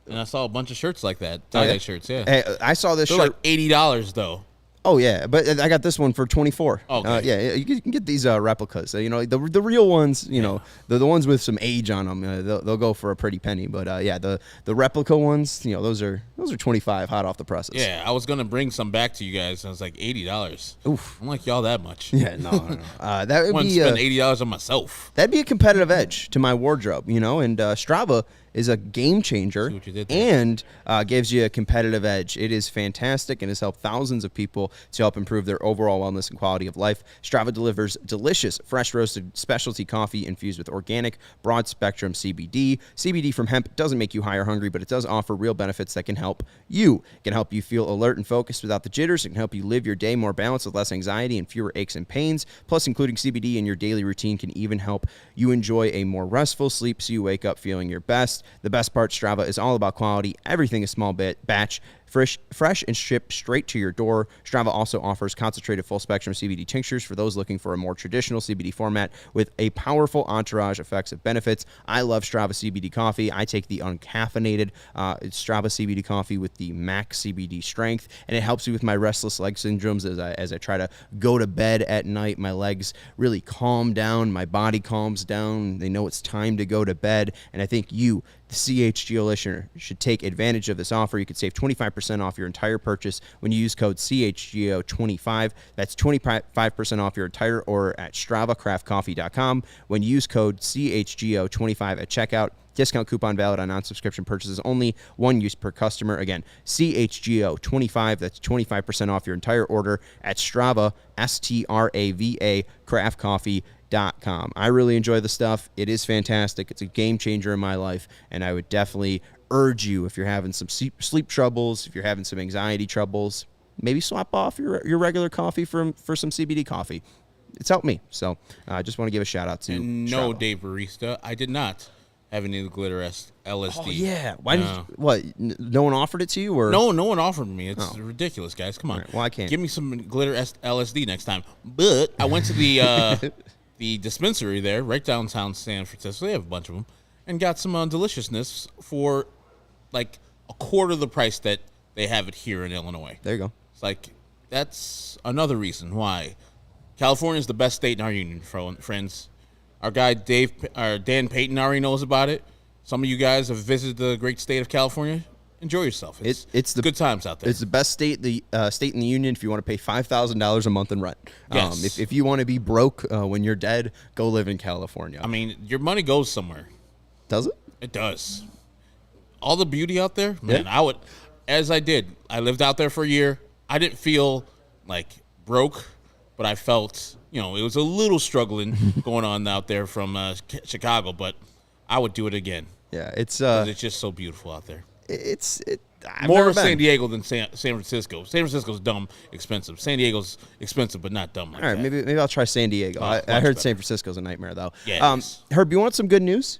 and I saw a bunch of shirts like that. Tie-dye shirts, yeah. Hey, I saw this They're shirt. like $80, though. Oh, yeah, but I got this one for $24. Okay. Yeah, you can get these replicas. The real ones, the ones with some age on them, they'll go for a pretty penny. But, the replica ones, those are $25 hot off the presses. Yeah, I was going to bring some back to you guys. I was like, $80. Oof. I don't like y'all that much. Yeah, no. That would be spend $80 on myself. That'd be a competitive edge to my wardrobe, and Strava is a game changer and gives you a competitive edge. It is fantastic and has helped thousands of people to help improve their overall wellness and quality of life. Strava delivers delicious, fresh roasted specialty coffee infused with organic, broad spectrum CBD. CBD from hemp doesn't make you high or hungry, but it does offer real benefits that can help you. It can help you feel alert and focused without the jitters. It can help you live your day more balanced with less anxiety and fewer aches and pains. Plus, including CBD in your daily routine can even help you enjoy a more restful sleep so you wake up feeling your best. The best part, Strava is all about quality. Everything is small batch, fresh and shipped straight to your door. Strava also offers concentrated full-spectrum CBD tinctures for those looking for a more traditional CBD format with a powerful entourage effects of benefits. I love Strava CBD coffee. I take the uncaffeinated Strava CBD coffee with the max CBD strength, and it helps me with my restless leg syndromes as I try to go to bed at night. My legs really calm down. My body calms down. They know it's time to go to bed, and I think you, the CHGO listener, should take advantage of this offer. You can save 25% off your entire purchase when you use code CHGO25. That's 25% off your entire order at StravaCraftCoffee.com. When you use code CHGO25 at checkout, discount coupon valid on non-subscription purchases only. One use per customer. Again, CHGO25. That's 25% off your entire order at Strava, STRAVA, craftcoffee.com. I really enjoy the stuff. It is fantastic. It's a game changer in my life, and I would definitely urge you, if you're having some sleep troubles, if you're having some anxiety troubles, maybe swap off your regular coffee for some CBD coffee. It's helped me. So I just want to give a shout out to No, Strava. Dave Barista, I did not have any glitter LSD. Oh, yeah. Why did you, what? No one offered it to you? Or? No one offered me. It's ridiculous, guys. Come on. Right, well, I can't. Give me some glitter LSD next time. But I went to the the dispensary there, right downtown San Francisco. They have a bunch of them. And got some deliciousness for like a quarter of the price that they have it here in Illinois. There you go. It's like, that's another reason why California is the best state in our union, friends. Our guy Dan Payton already knows about it. Some of you guys have visited the great state of California. Enjoy yourself. It's good times out there. It's the best state in the union if you want to pay $5,000 a month in rent. Yes. If you want to be broke when you're dead, go live in California. I mean, your money goes somewhere. Does it? It does. All the beauty out there, man. Yeah. I lived out there for a year. I didn't feel like broke, but I felt, it was a little struggling going on out there from Chicago, but I would do it again. Yeah, it's just so beautiful out there. I've More never of been. San Diego than San Francisco. San Francisco's dumb, expensive. San Diego's expensive, but not dumb like All right, that. maybe I'll try San Diego. Oh, I much heard better. San Francisco's a nightmare, though. Yeah, it is. Herb, you want some good news?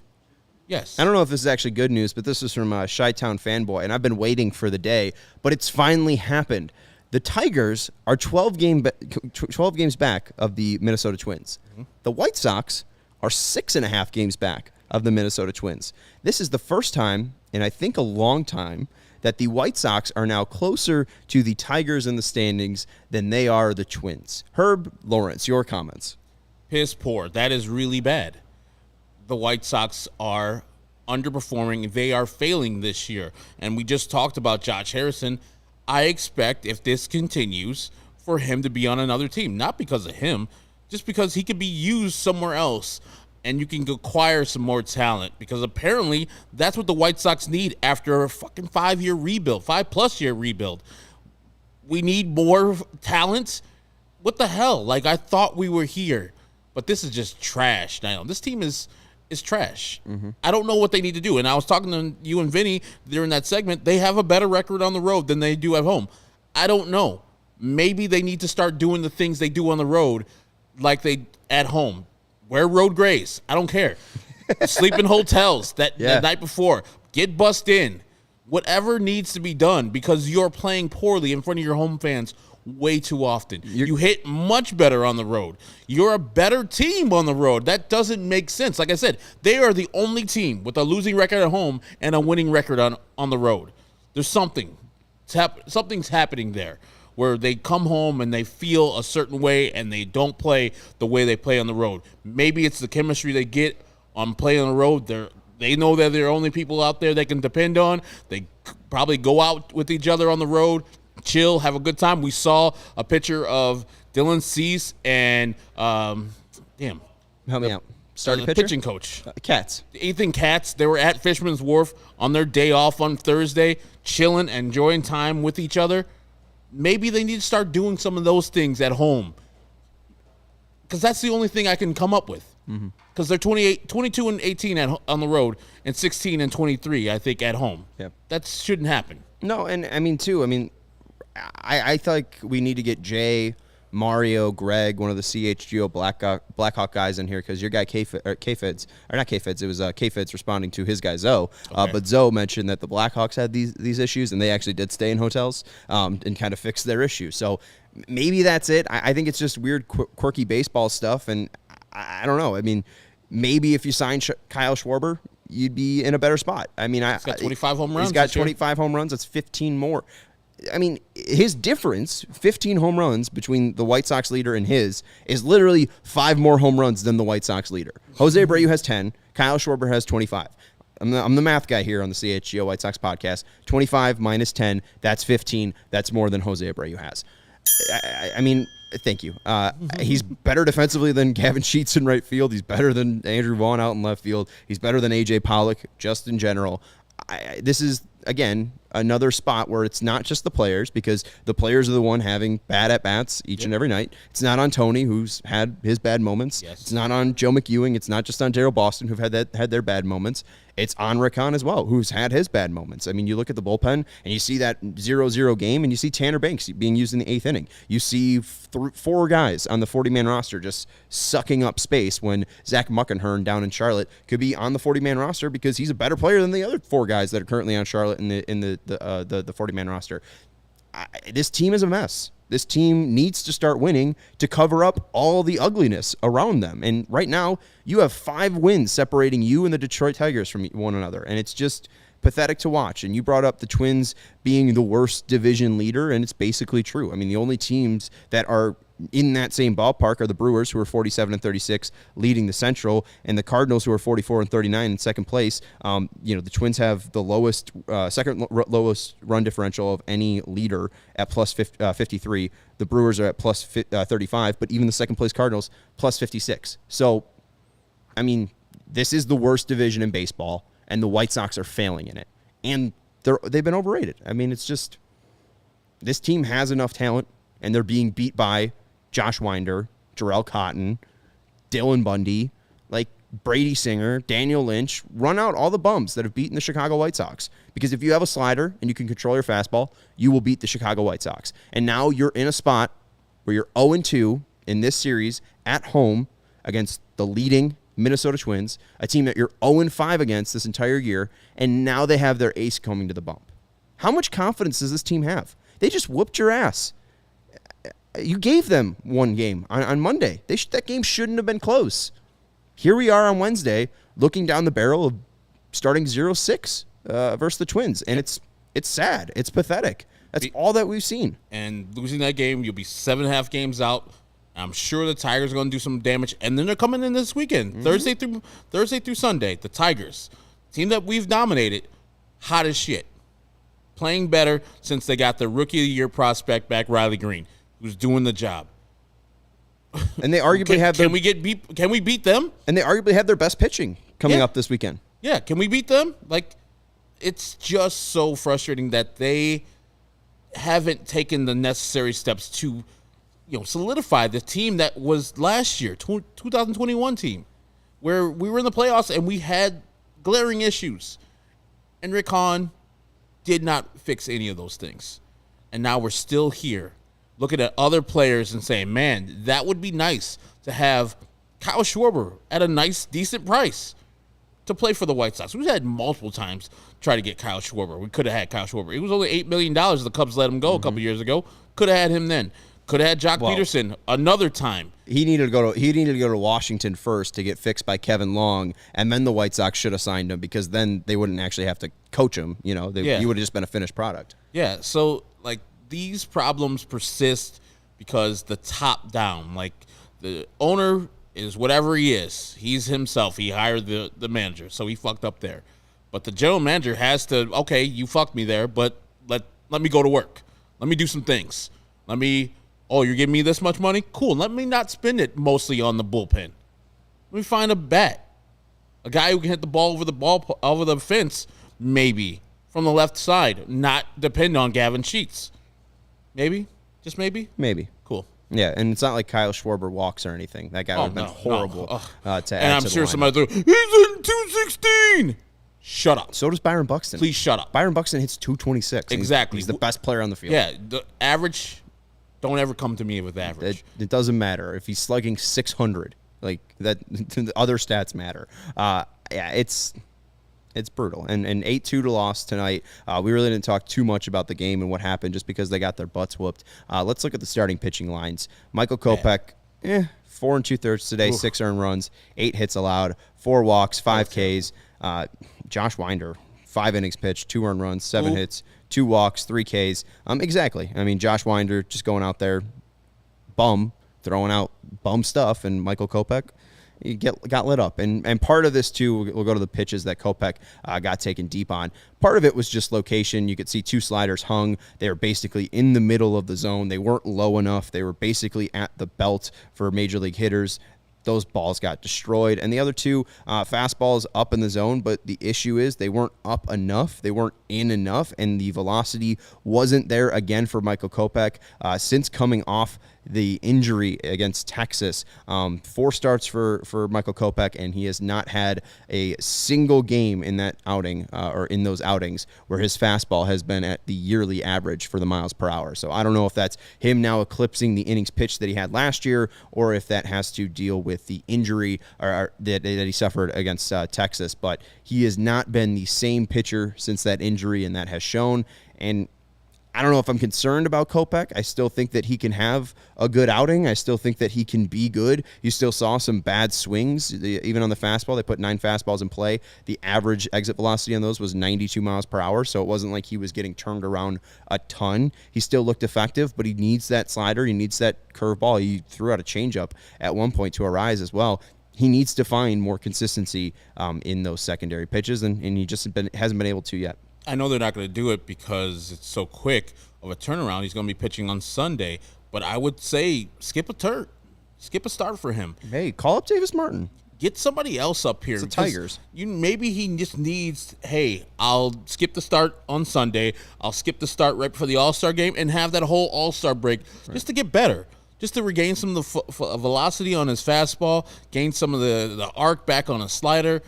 Yes. I don't know if this is actually good news, but this is from Chi-Town Fanboy, and I've been waiting for the day, but it's finally happened. The Tigers are 12 games back of the Minnesota Twins. Mm-hmm. The White Sox are 6.5 games back of the Minnesota Twins. This is the first time, in I think a long time, that the White Sox are now closer to the Tigers in the standings than they are the Twins. Herb, Lawrence, your comments. Piss poor. That is really bad. The White Sox are underperforming. They are failing this year. And we just talked about Josh Harrison. I expect, if this continues, for him to be on another team. Not because of him, just because he could be used somewhere else and you can acquire some more talent, because apparently that's what the White Sox need after a fucking 5-year rebuild, 5+ year rebuild. We need more talent. What the hell? Like, I thought we were here, but this is just trash now. This team is trash. Mm-hmm. I don't know what they need to do. And I was talking to you and Vinny during that segment. They have a better record on the road than they do at home. I don't know. Maybe they need to start doing the things they do on the road like they at home. Wear road grays. I don't care. Sleep in hotels that night before. Get bussed in. Whatever needs to be done, because you're playing poorly in front of your home fans way too often. You hit much better on the road. You're a better team on the road. That doesn't make sense. Like I said, they are the only team with a losing record at home and a winning record on the road. There's something. Something's happening there, where they come home and they feel a certain way and they don't play the way they play on the road. Maybe it's the chemistry they get on playing on the road. They know that they're only people out there they can depend on. They probably go out with each other on the road, chill, have a good time. We saw a picture of Dylan Cease and, Help me out. Starting the pitching coach. Katz. Ethan Katz. They were at Fisherman's Wharf on their day off on Thursday, chilling, enjoying time with each other. Maybe they need to start doing some of those things at home, because that's the only thing I can come up with. Because they're 22 and 18 on the road, and 16 and 23, I think, at home. Yep. That shouldn't happen. No, and I feel like we need to get Jay, Mario, Greg, one of the CHGO Blackhawk guys in here, because your guy K-Feds, or not K-Feds, it was K-Feds responding to his guy Zoe. Okay. But Zoe mentioned that the Blackhawks had these issues, and they actually did stay in hotels and kind of fix their issues. So maybe that's it. I think it's just weird, quirky baseball stuff, and I don't know. I mean, maybe if you sign Kyle Schwarber, you'd be in a better spot. I mean, he's got 25 home runs. He's got 25 home runs. That's 15 more. I mean, his difference, 15 home runs between the White Sox leader and his, is literally 5 more home runs than the White Sox leader. Jose Abreu has 10. Kyle Schwarber has 25. I'm the math guy here on the CHGO White Sox podcast. 25 minus 10, that's 15. That's more than Jose Abreu has. I mean, thank you. He's better defensively than Gavin Sheets in right field. He's better than Andrew Vaughn out in left field. He's better than A.J. Pollock, just in general. This is, again, another spot where it's not just the players, because the players are the one having bad at-bats each and every night. It's not on Tony, who's had his bad moments. Yes. It's not on Joe McEwing. It's not just on Daryl Boston, who've had their bad moments. It's on Rickon as well, who's had his bad moments. I mean, you look at the bullpen, and you see that 0-0 game, and you see Tanner Banks being used in the 8th inning. You see 4 guys on the 40-man roster just sucking up space, when Zach Muckenhirn down in Charlotte could be on the 40-man roster because he's a better player than the other 4 guys that are currently on Charlotte in the 40-man roster. This team is a mess. This team needs to start winning to cover up all the ugliness around them. And right now, you have 5 wins separating you and the Detroit Tigers from one another. And it's just pathetic to watch. And you brought up the Twins being the worst division leader, and it's basically true. I mean, the only teams that are in that same ballpark are the Brewers, who are 47 and 36, leading the Central, and the Cardinals, who are 44 and 39 in second place. The Twins have the second lowest run differential of any leader at plus 53. The Brewers are at plus 35, but even the second place Cardinals plus 56. So, I mean, this is the worst division in baseball, and the White Sox are failing in it, and they've been overrated. I mean, it's just, this team has enough talent, and they're being beat by Josh Winder, Jarrell Cotton, Dylan Bundy. Like, Brady Singer, Daniel Lynch, run out all the bums that have beaten the Chicago White Sox. Because if you have a slider and you can control your fastball, you will beat the Chicago White Sox. And now you're in a spot where you're 0-2 in this series at home against the leading Minnesota Twins, a team that you're 0-5 against this entire year, and now they have their ace coming to the bump. How much confidence does this team have? They just whooped your ass. You gave them one game on Monday. That game shouldn't have been close. Here we are on Wednesday, looking down the barrel of starting 0-6 versus the Twins, and it's sad. It's pathetic. That's all that we've seen. And losing that game, you'll be 7.5 games out. I'm sure the Tigers are going to do some damage, and then they're coming in this weekend, Thursday through Sunday. The Tigers, team that we've dominated, hot as shit, playing better since they got their Rookie of the Year prospect back, Riley Green, who's doing the job. And they arguably have Can we beat them? And they arguably have their best pitching coming up this weekend. Yeah, can we beat them? Like, it's just so frustrating that they haven't taken the necessary steps to, solidify the team that was last year, 2021 team, where we were in the playoffs and we had glaring issues. And Rick Hahn did not fix any of those things. And now we're still here, looking at other players and saying, man, that would be nice to have Kyle Schwarber at a nice, decent price to play for the White Sox. We've had multiple times try to get Kyle Schwarber. We could have had Kyle Schwarber. It was only $8 million. The Cubs let him go a couple years ago. Could have had him then. Could have had Jock Peterson another time. He needed to go to Washington first to get fixed by Kevin Long, and then the White Sox should have signed him because then they wouldn't actually have to coach him. He would have just been a finished product. Yeah, so these problems persist because the top down, the owner is whatever he is. He's himself. He hired the manager, so he fucked up there. But the general manager has to, okay, you fucked me there, but let me go to work. Let me do some things. You're giving me this much money? Cool. Let me not spend it mostly on the bullpen. Let me find a bat. A guy who can hit the ball over the fence, maybe, from the left side, not depend on Gavin Sheets. Maybe? Just maybe? Maybe. Cool. Yeah, and it's not like Kyle Schwarber walks or anything. That guy would have been horrible to add And I'm to sure the somebody threw, he's in 216. Shut up. So does Byron Buxton. Please shut up. Byron Buxton hits 226. Exactly. He's the best player on the field. Yeah, the average, don't ever come to me with average. It doesn't matter. If he's slugging 600, that, the other stats matter. It's brutal. And 8-2 loss tonight. We really didn't talk too much about the game and what happened just because they got their butts whooped. Let's look at the starting pitching lines. Michael Kopeck, 4 2/3 today, 6 earned runs, 8 hits allowed, 4 walks, 5 Ks. Josh Winder, 5 innings pitched, 2 earned runs, 7 hits, 2 walks, 3 Ks. Exactly. I mean, Josh Winder just going out there, throwing out bum stuff, and Michael Kopeck, he got lit up. And part of this, too, we'll go to the pitches that Kopeck got taken deep on. Part of it was just location. You could see 2 sliders hung. They were basically in the middle of the zone. They weren't low enough. They were basically at the belt for major league hitters. Those balls got destroyed. And the other 2 fastballs up in the zone, but the issue is they weren't up enough. They weren't in enough, and the velocity wasn't there again for Michael Kopeck. Since coming off the injury against Texas, 4 starts for Michael Kopeck, and he has not had a single game in that outing or in those outings where his fastball has been at the yearly average for the miles per hour. So I don't know if that's him now eclipsing the innings pitched that he had last year, or if that has to deal with the injury that he suffered against Texas. But he has not been the same pitcher since that injury, and that has shown. And I don't know if I'm concerned about Kopeck. I still think that he can have a good outing. I still think that he can be good. You still saw some bad swings, even on the fastball. They put 9 fastballs in play. The average exit velocity on those was 92 miles per hour, so it wasn't like he was getting turned around a ton. He still looked effective, but he needs that slider. He needs that curveball. He threw out a changeup at one point to Arise as well. He needs to find more consistency in those secondary pitches, and he just hasn't been able to yet. I know they're not going to do it because it's so quick of a turnaround. He's going to be pitching on Sunday, but I would say skip a start for him. Hey, call up Davis Martin. Get somebody else up here. It's the Tigers. Maybe he just needs, hey, I'll skip the start on Sunday. I'll skip the start right before the All-Star game and have that whole All-Star break just to get better. just to regain some of the velocity on his fastball, gain some of the arc back on his slider,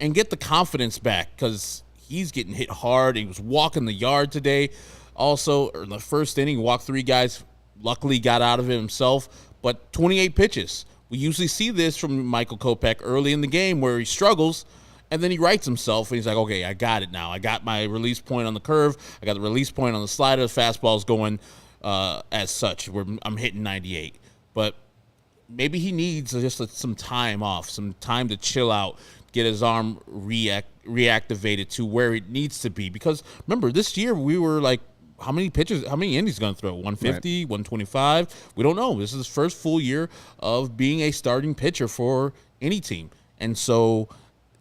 and get the confidence back because he's getting hit hard. He was walking the yard today. Also, in the first inning, he walked 3 guys, luckily got out of it himself, but 28 pitches. We usually see this from Michael Kopeck early in the game where he struggles, and then he rights himself, and he's like, okay, I got it now. I got my release point on the curve. I got the release point on the slider. The fastball's going as such. I'm hitting 98. But maybe he needs just some time off, some time to chill out, get his arm reactivated to where it needs to be. Because, remember, this year we were like, how many innings going to throw? 150, right. 125? We don't know. This is his first full year of being a starting pitcher for any team. And so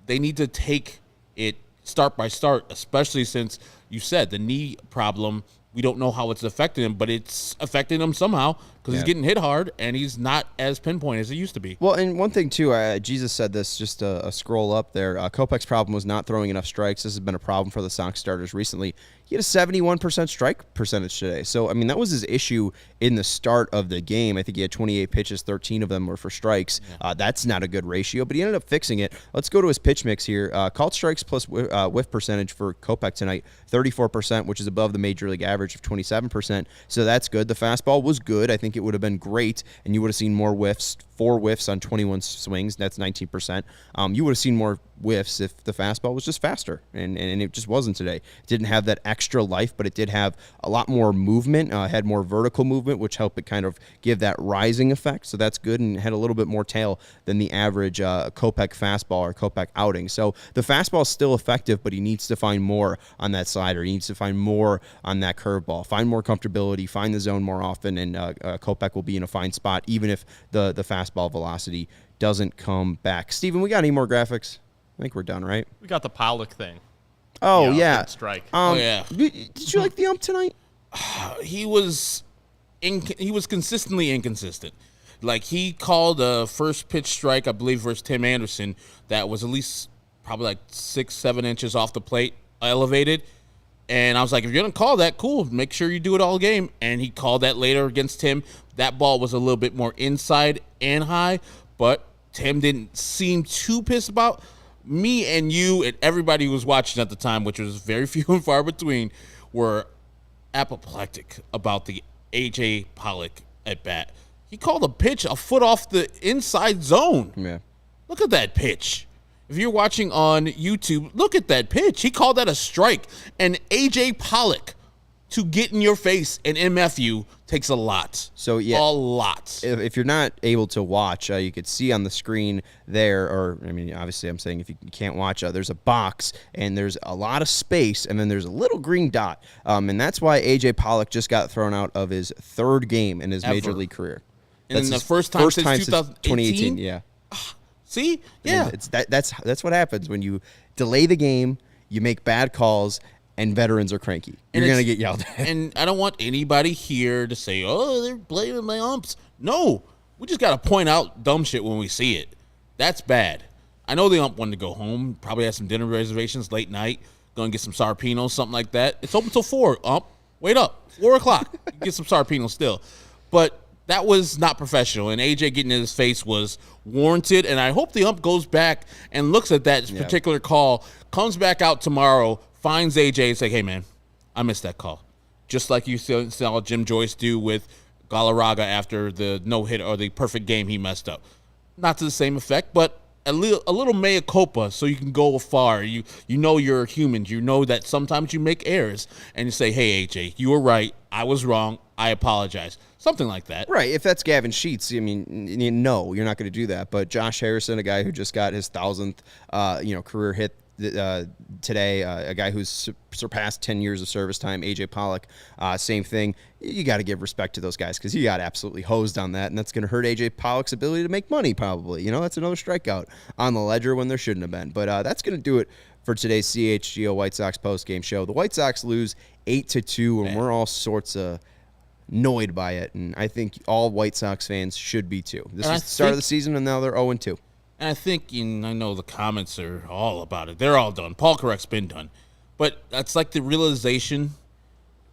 they need to take it start by start, especially since you said the knee problem, we don't know how it's affecting him, but it's affecting him somehow because he's getting hit hard and he's not as pinpoint as he used to be. Well, and one thing, too, Jesus said this, just a scroll up there. Kopech's problem was not throwing enough strikes. This has been a problem for the Sox starters recently. He had a 71% strike percentage today. So, I mean, that was his issue in the start of the game. I think he had 28 pitches, 13 of them were for strikes. Yeah. That's not a good ratio, but he ended up fixing it. Let's go to his pitch mix here. Called strikes plus whiff percentage for Kopech tonight, 34%, which is above the major league average of 27%. So that's good. The fastball was good. I think it would have been great, and you would have seen more whiffs, 4 whiffs on 21 swings. That's 19%. You would have seen more whiffs if the fastball was just faster, and it just wasn't today. It didn't have that extra life, but it did have a lot more movement, had more vertical movement, which helped it kind of give that rising effect. So that's good, and had a little bit more tail than the average Kopeck fastball or Kopeck outing. So the fastball is still effective, but he needs to find more on that slider. He needs to find more on that curveball, find more comfortability, find the zone more often, and Kopeck will be in a fine spot, even if the fastball velocity doesn't come back. Steven, we got any more graphics? I think we're done, right? We got the Pollock thing. Oh, yeah. Strike. Yeah. Did you like the ump tonight? He was consistently inconsistent. Like, he called a first pitch strike, I believe, versus Tim Anderson that was at least probably like 6-7 inches off the plate, elevated. And I was like, if you're going to call that, cool. Make sure you do it all game. And he called that later against Tim. That ball was a little bit more inside and high, but Tim didn't seem too pissed about. Me and you and everybody who was watching at the time, which was very few and far between, were apoplectic about the A.J. Pollock at bat. He called a pitch a foot off the inside zone. Yeah. Look at that pitch. If you're watching on YouTube, look at that pitch. He called that a strike. And A.J. Pollock, to get in your face and MF you, takes a lot. So, yeah. A lot. If you're not able to watch, you could see on the screen there, or, I mean, obviously I'm saying if you can't watch, there's a box, and there's a lot of space, and then there's a little green dot. And that's why A.J. Pollock just got thrown out of his 3rd game in his Major League career. And the first time since 2018? Yeah. See? Yeah. I mean, that's what happens when you delay the game, you make bad calls, and veterans are cranky. You're going to get yelled at. And I don't want anybody here to say, oh, they're blaming my umps. No. We just got to point out dumb shit when we see it. That's bad. I know the ump wanted to go home, probably had some dinner reservations late night, going to get some Sarpinos, something like that. It's open till 4, ump. Wait up. 4 o'clock. Get some Sarpinos still. But that was not professional, and AJ getting in his face was warranted, and I hope the ump goes back and looks at that particular call, comes back out tomorrow, finds AJ and say, hey, man, I missed that call. Just like you saw Jim Joyce do with Galarraga after the no-hit or the perfect game he messed up. Not to the same effect, but a little mea culpa so you can go afar. You know you're human. You know that sometimes you make errors, and you say, hey, AJ, you were right. I was wrong. I apologize. Something like that. Right. If that's Gavin Sheets, I mean, no, you're not going to do that. But Josh Harrison, a guy who just got his 1,000th, career hit today, a guy who's surpassed 10 years of service time, AJ Pollock, same thing. You got to give respect to those guys because he got absolutely hosed on that, and that's going to hurt AJ Pollock's ability to make money probably. That's another strikeout on the ledger when there shouldn't have been. But that's going to do it for today's CHGO White Sox postgame show. The White Sox lose 8-2, and we're all sorts of annoyed by it, and I think all White Sox fans should be too. This is the start of the season, and now they're 0-2. And I think, I know the comments are all about it. They're all done. Paul Correct's been done. But that's like the realization,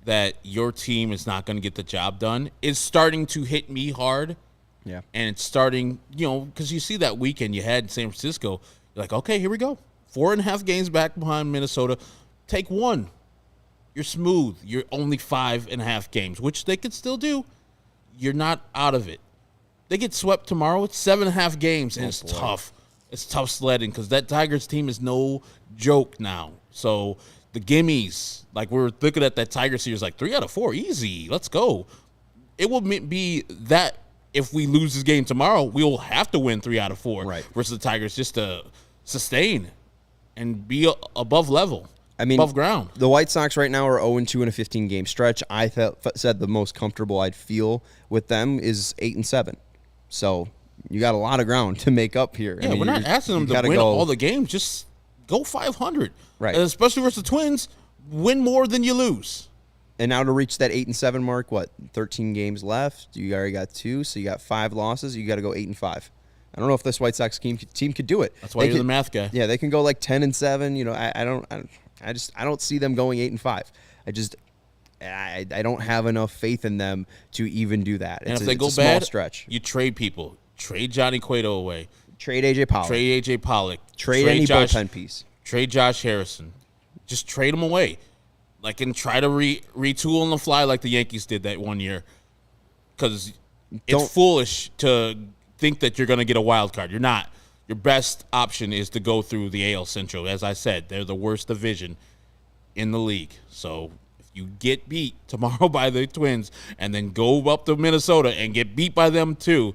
that your team is not going to get the job done is starting to hit me hard. Yeah. And it's starting, because you see that weekend you had in San Francisco, you're like, okay, here we go. 4.5 games back behind Minnesota. Take one. You're smooth. You're only 5.5 games, which they could still do. You're not out of it. They get swept tomorrow. It's 7.5 games, and it's tough. It's tough sledding because that Tigers team is no joke now. So the gimmies, like we're looking at that Tiger series, like 3 out of 4, easy. Let's go. It will be that if we lose this game tomorrow, we will have to win 3 out of 4 versus the Tigers just to sustain and be above level. Above ground. The White Sox right now are 0-2 in a 15-game stretch. I said the most comfortable I'd feel with them is 8-7. So you got a lot of ground to make up here. Yeah, we're not asking them to win all the games. Just go 500. Right. And especially versus the Twins, win more than you lose. And now to reach that 8-7 mark, 13 games left? You already got 2, so you got 5 losses. You got to go 8-5. I don't know if this White Sox team could do it. That's why you're the math guy. Yeah, they can go like 10-7. I don't see them going 8-5. I don't have enough faith in them to even do that. And if they go bad, you trade people. Trade Johnny Cueto away. Trade AJ Pollock. Trade any bullpen piece. Trade Josh Harrison. Just trade them away. And try to retool on the fly like the Yankees did that one year. Because it's foolish to think that you're going to get a wild card. You're not. Your best option is to go through the AL Central. As I said, they're the worst division in the league. So if you get beat tomorrow by the Twins and then go up to Minnesota and get beat by them too,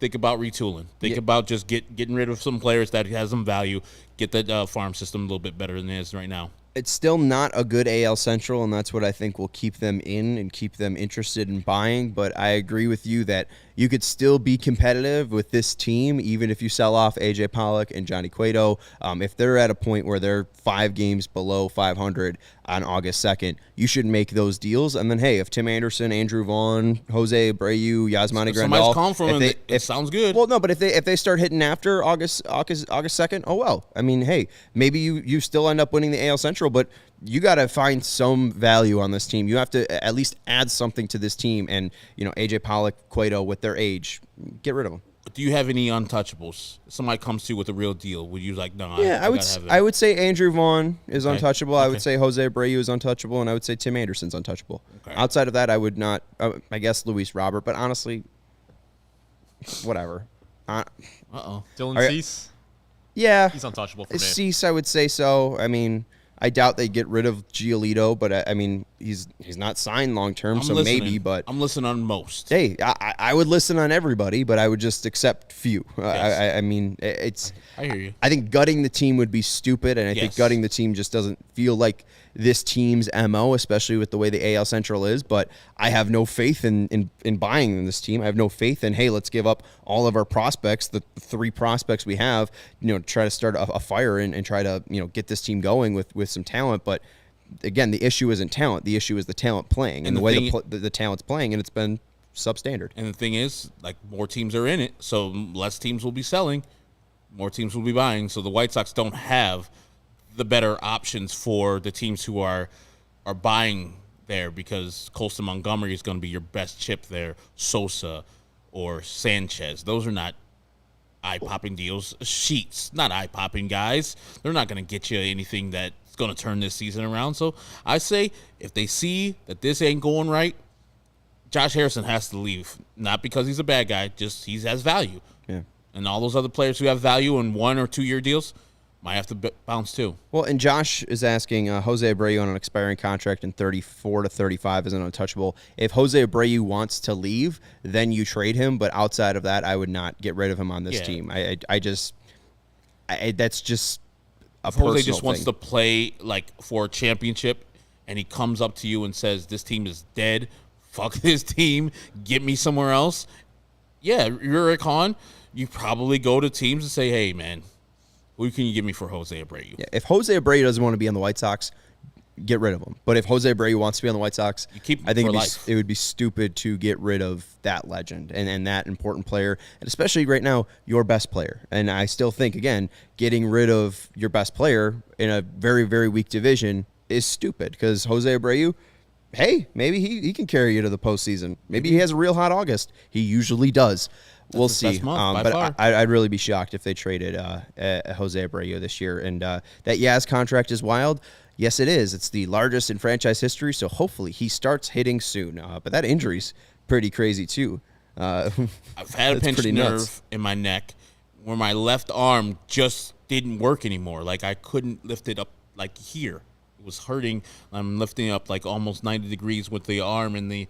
think about retooling. Think about just getting rid of some players that has some value. Get the farm system a little bit better than it is right now. It's still not a good AL Central, and that's what I think will keep them in and keep them interested in buying. But I agree with you that you could still be competitive with this team, even if you sell off AJ Pollock and Johnny Cueto. If they're at a point where they're 5 games below 500 on August 2nd, you should make those deals. And then, hey, if Tim Anderson, Andrew Vaughn, Jose Abreu, Yasmani Grandal, somebody's calling for them, it sounds good. Well, no, but if they start hitting after August 2nd, oh well. Hey, maybe you still end up winning the AL Central, but you got to find some value on this team. You have to at least add something to this team. And, AJ Pollock, Cueto, with their age, get rid of them. Do you have any untouchables? If somebody comes to you with a real deal, would you no? Yeah, I would say Andrew Vaughn is untouchable. Okay. I would say Jose Abreu is untouchable, and I would say Tim Anderson's untouchable. Okay. Outside of that, I would not. I guess Luis Robert, but honestly, whatever. Dylan Cease? Yeah. He's untouchable for me. Cease, I would say so. I doubt they get rid of Giolito, but he's not signed long term, so listening. Maybe. But I'm listening on most. Hey, I would listen on everybody, but I would just accept few. Yes. I hear you. I think gutting the team would be stupid, and I think gutting the team just doesn't feel like this team's MO, especially with the way the AL Central is. But I have no faith in buying this team. I have no faith in, hey, let's give up all of our prospects, the 3 prospects we have, try to start a fire and try to, get this team going with some talent. But again, the issue isn't talent. The issue is the talent playing and the way the talent's playing, and it's been substandard. And the thing is, more teams are in it, so less teams will be selling, more teams will be buying. So the White Sox don't have the better options for the teams who are buying there, because Colston Montgomery is going to be your best chip there, Sosa or Sanchez. Those are not eye-popping deals. Sheets, not eye-popping guys. They're not going to get you anything that's going to turn this season around. So I say if they see that this ain't going right, Josh Harrison has to leave. Not because he's a bad guy, just he has value. Yeah. And all those other players who have value in 1 or 2 year deals might have to bounce too. Well, and Josh is asking Jose Abreu on an expiring contract in 34 to 35 isn't untouchable. If Jose Abreu wants to leave, then you trade him. But outside of that, I would not get rid of him on this team. That's just a personal Jose just thing. wants to play for a championship, and he comes up to you and says, "This team is dead. Fuck this team. Get me somewhere else." Yeah, you're Rick Hahn. You probably go to teams and say, "Hey, man, who can you give me for Jose Abreu?" Yeah, if Jose Abreu doesn't want to be on the White Sox, get rid of him. But if Jose Abreu wants to be on the White Sox, I think it would be stupid to get rid of that legend and that important player, and especially right now, your best player. And I still think, again, getting rid of your best player in a very, very weak division is stupid, because Jose Abreu, hey, maybe he can carry you to the postseason. Maybe he has a real hot August. He usually does. We'll see. Best month, by but far. I'd really be shocked if they traded Jose Abreu this year. And that Yaz contract is wild. Yes, it is. It's the largest in franchise history, so hopefully he starts hitting soon. But that injury's pretty crazy, too. I've had a pinched nerve in my neck where my left arm just didn't work anymore. Like, I couldn't lift it up, like, here. It was hurting. I'm lifting up, like, almost 90 degrees with the arm and the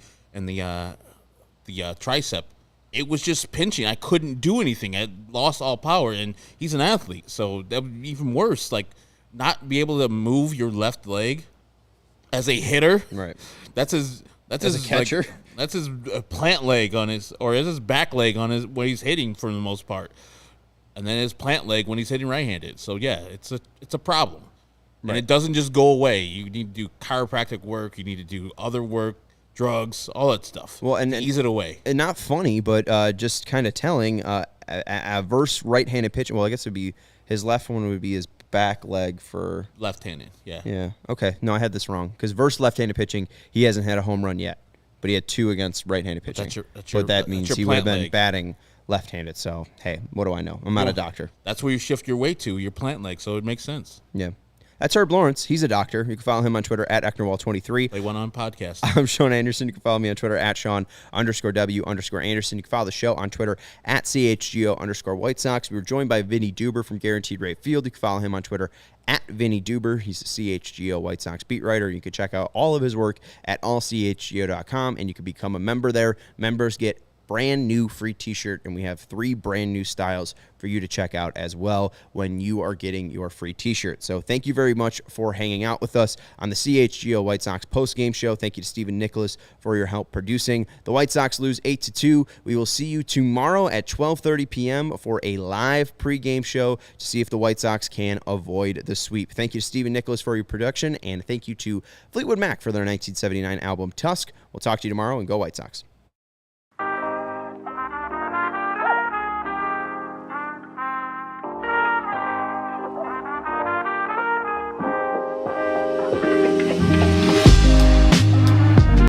tricep. It was just pinching. I couldn't do anything. I lost all power, and he's an athlete, so that would be even worse. Like, not be able to move your left leg as a hitter. Right. That's his catcher. Like, that's his plant leg on his, or is his back leg on his when he's hitting for the most part, and then his plant leg when he's hitting right-handed. So yeah, it's a problem, right. And it doesn't just go away. You need to do chiropractic work. You need to do other work. Drugs, all that stuff. Well, and ease it away. And not funny, but just kind of telling. A verse right-handed pitching. Well, I guess it would be his left one would be his back leg for left-handed. Yeah. Yeah. Okay. No, I had this wrong because verse left-handed pitching, he hasn't had a home run yet, but he had 2 against right-handed pitching. But that means he would have been batting left-handed. So hey, what do I know? I'm not a doctor. That's where you shift your weight to, your plant leg. So it makes sense. Yeah. That's Herb Lawrence. He's a doctor. You can follow him on Twitter at Ecknerwall23. Play one on podcast. I'm Sean Anderson. You can follow me on Twitter at Sean_W_Anderson. You can follow the show on Twitter at CHGO_White Sox. We were joined by Vinnie Duber from Guaranteed Rate Field. You can follow him on Twitter at Vinnie Duber. He's a CHGO White Sox beat writer. You can check out all of his work at allchgo.com, and you can become a member there. Members get brand new free t-shirt, and we have 3 brand new styles for you to check out as well when you are getting your free t-shirt. So thank you very much for hanging out with us on the CHGO White Sox post-game show. Thank you to Stephen Nicholas for your help producing. The White Sox lose 8-2. We will see you tomorrow at 12:30 p.m. for a live pregame show to see if the White Sox can avoid the sweep. Thank you to Stephen Nicholas for your production, and thank you to Fleetwood Mac for their 1979 album Tusk. We'll talk to you tomorrow, and go White Sox.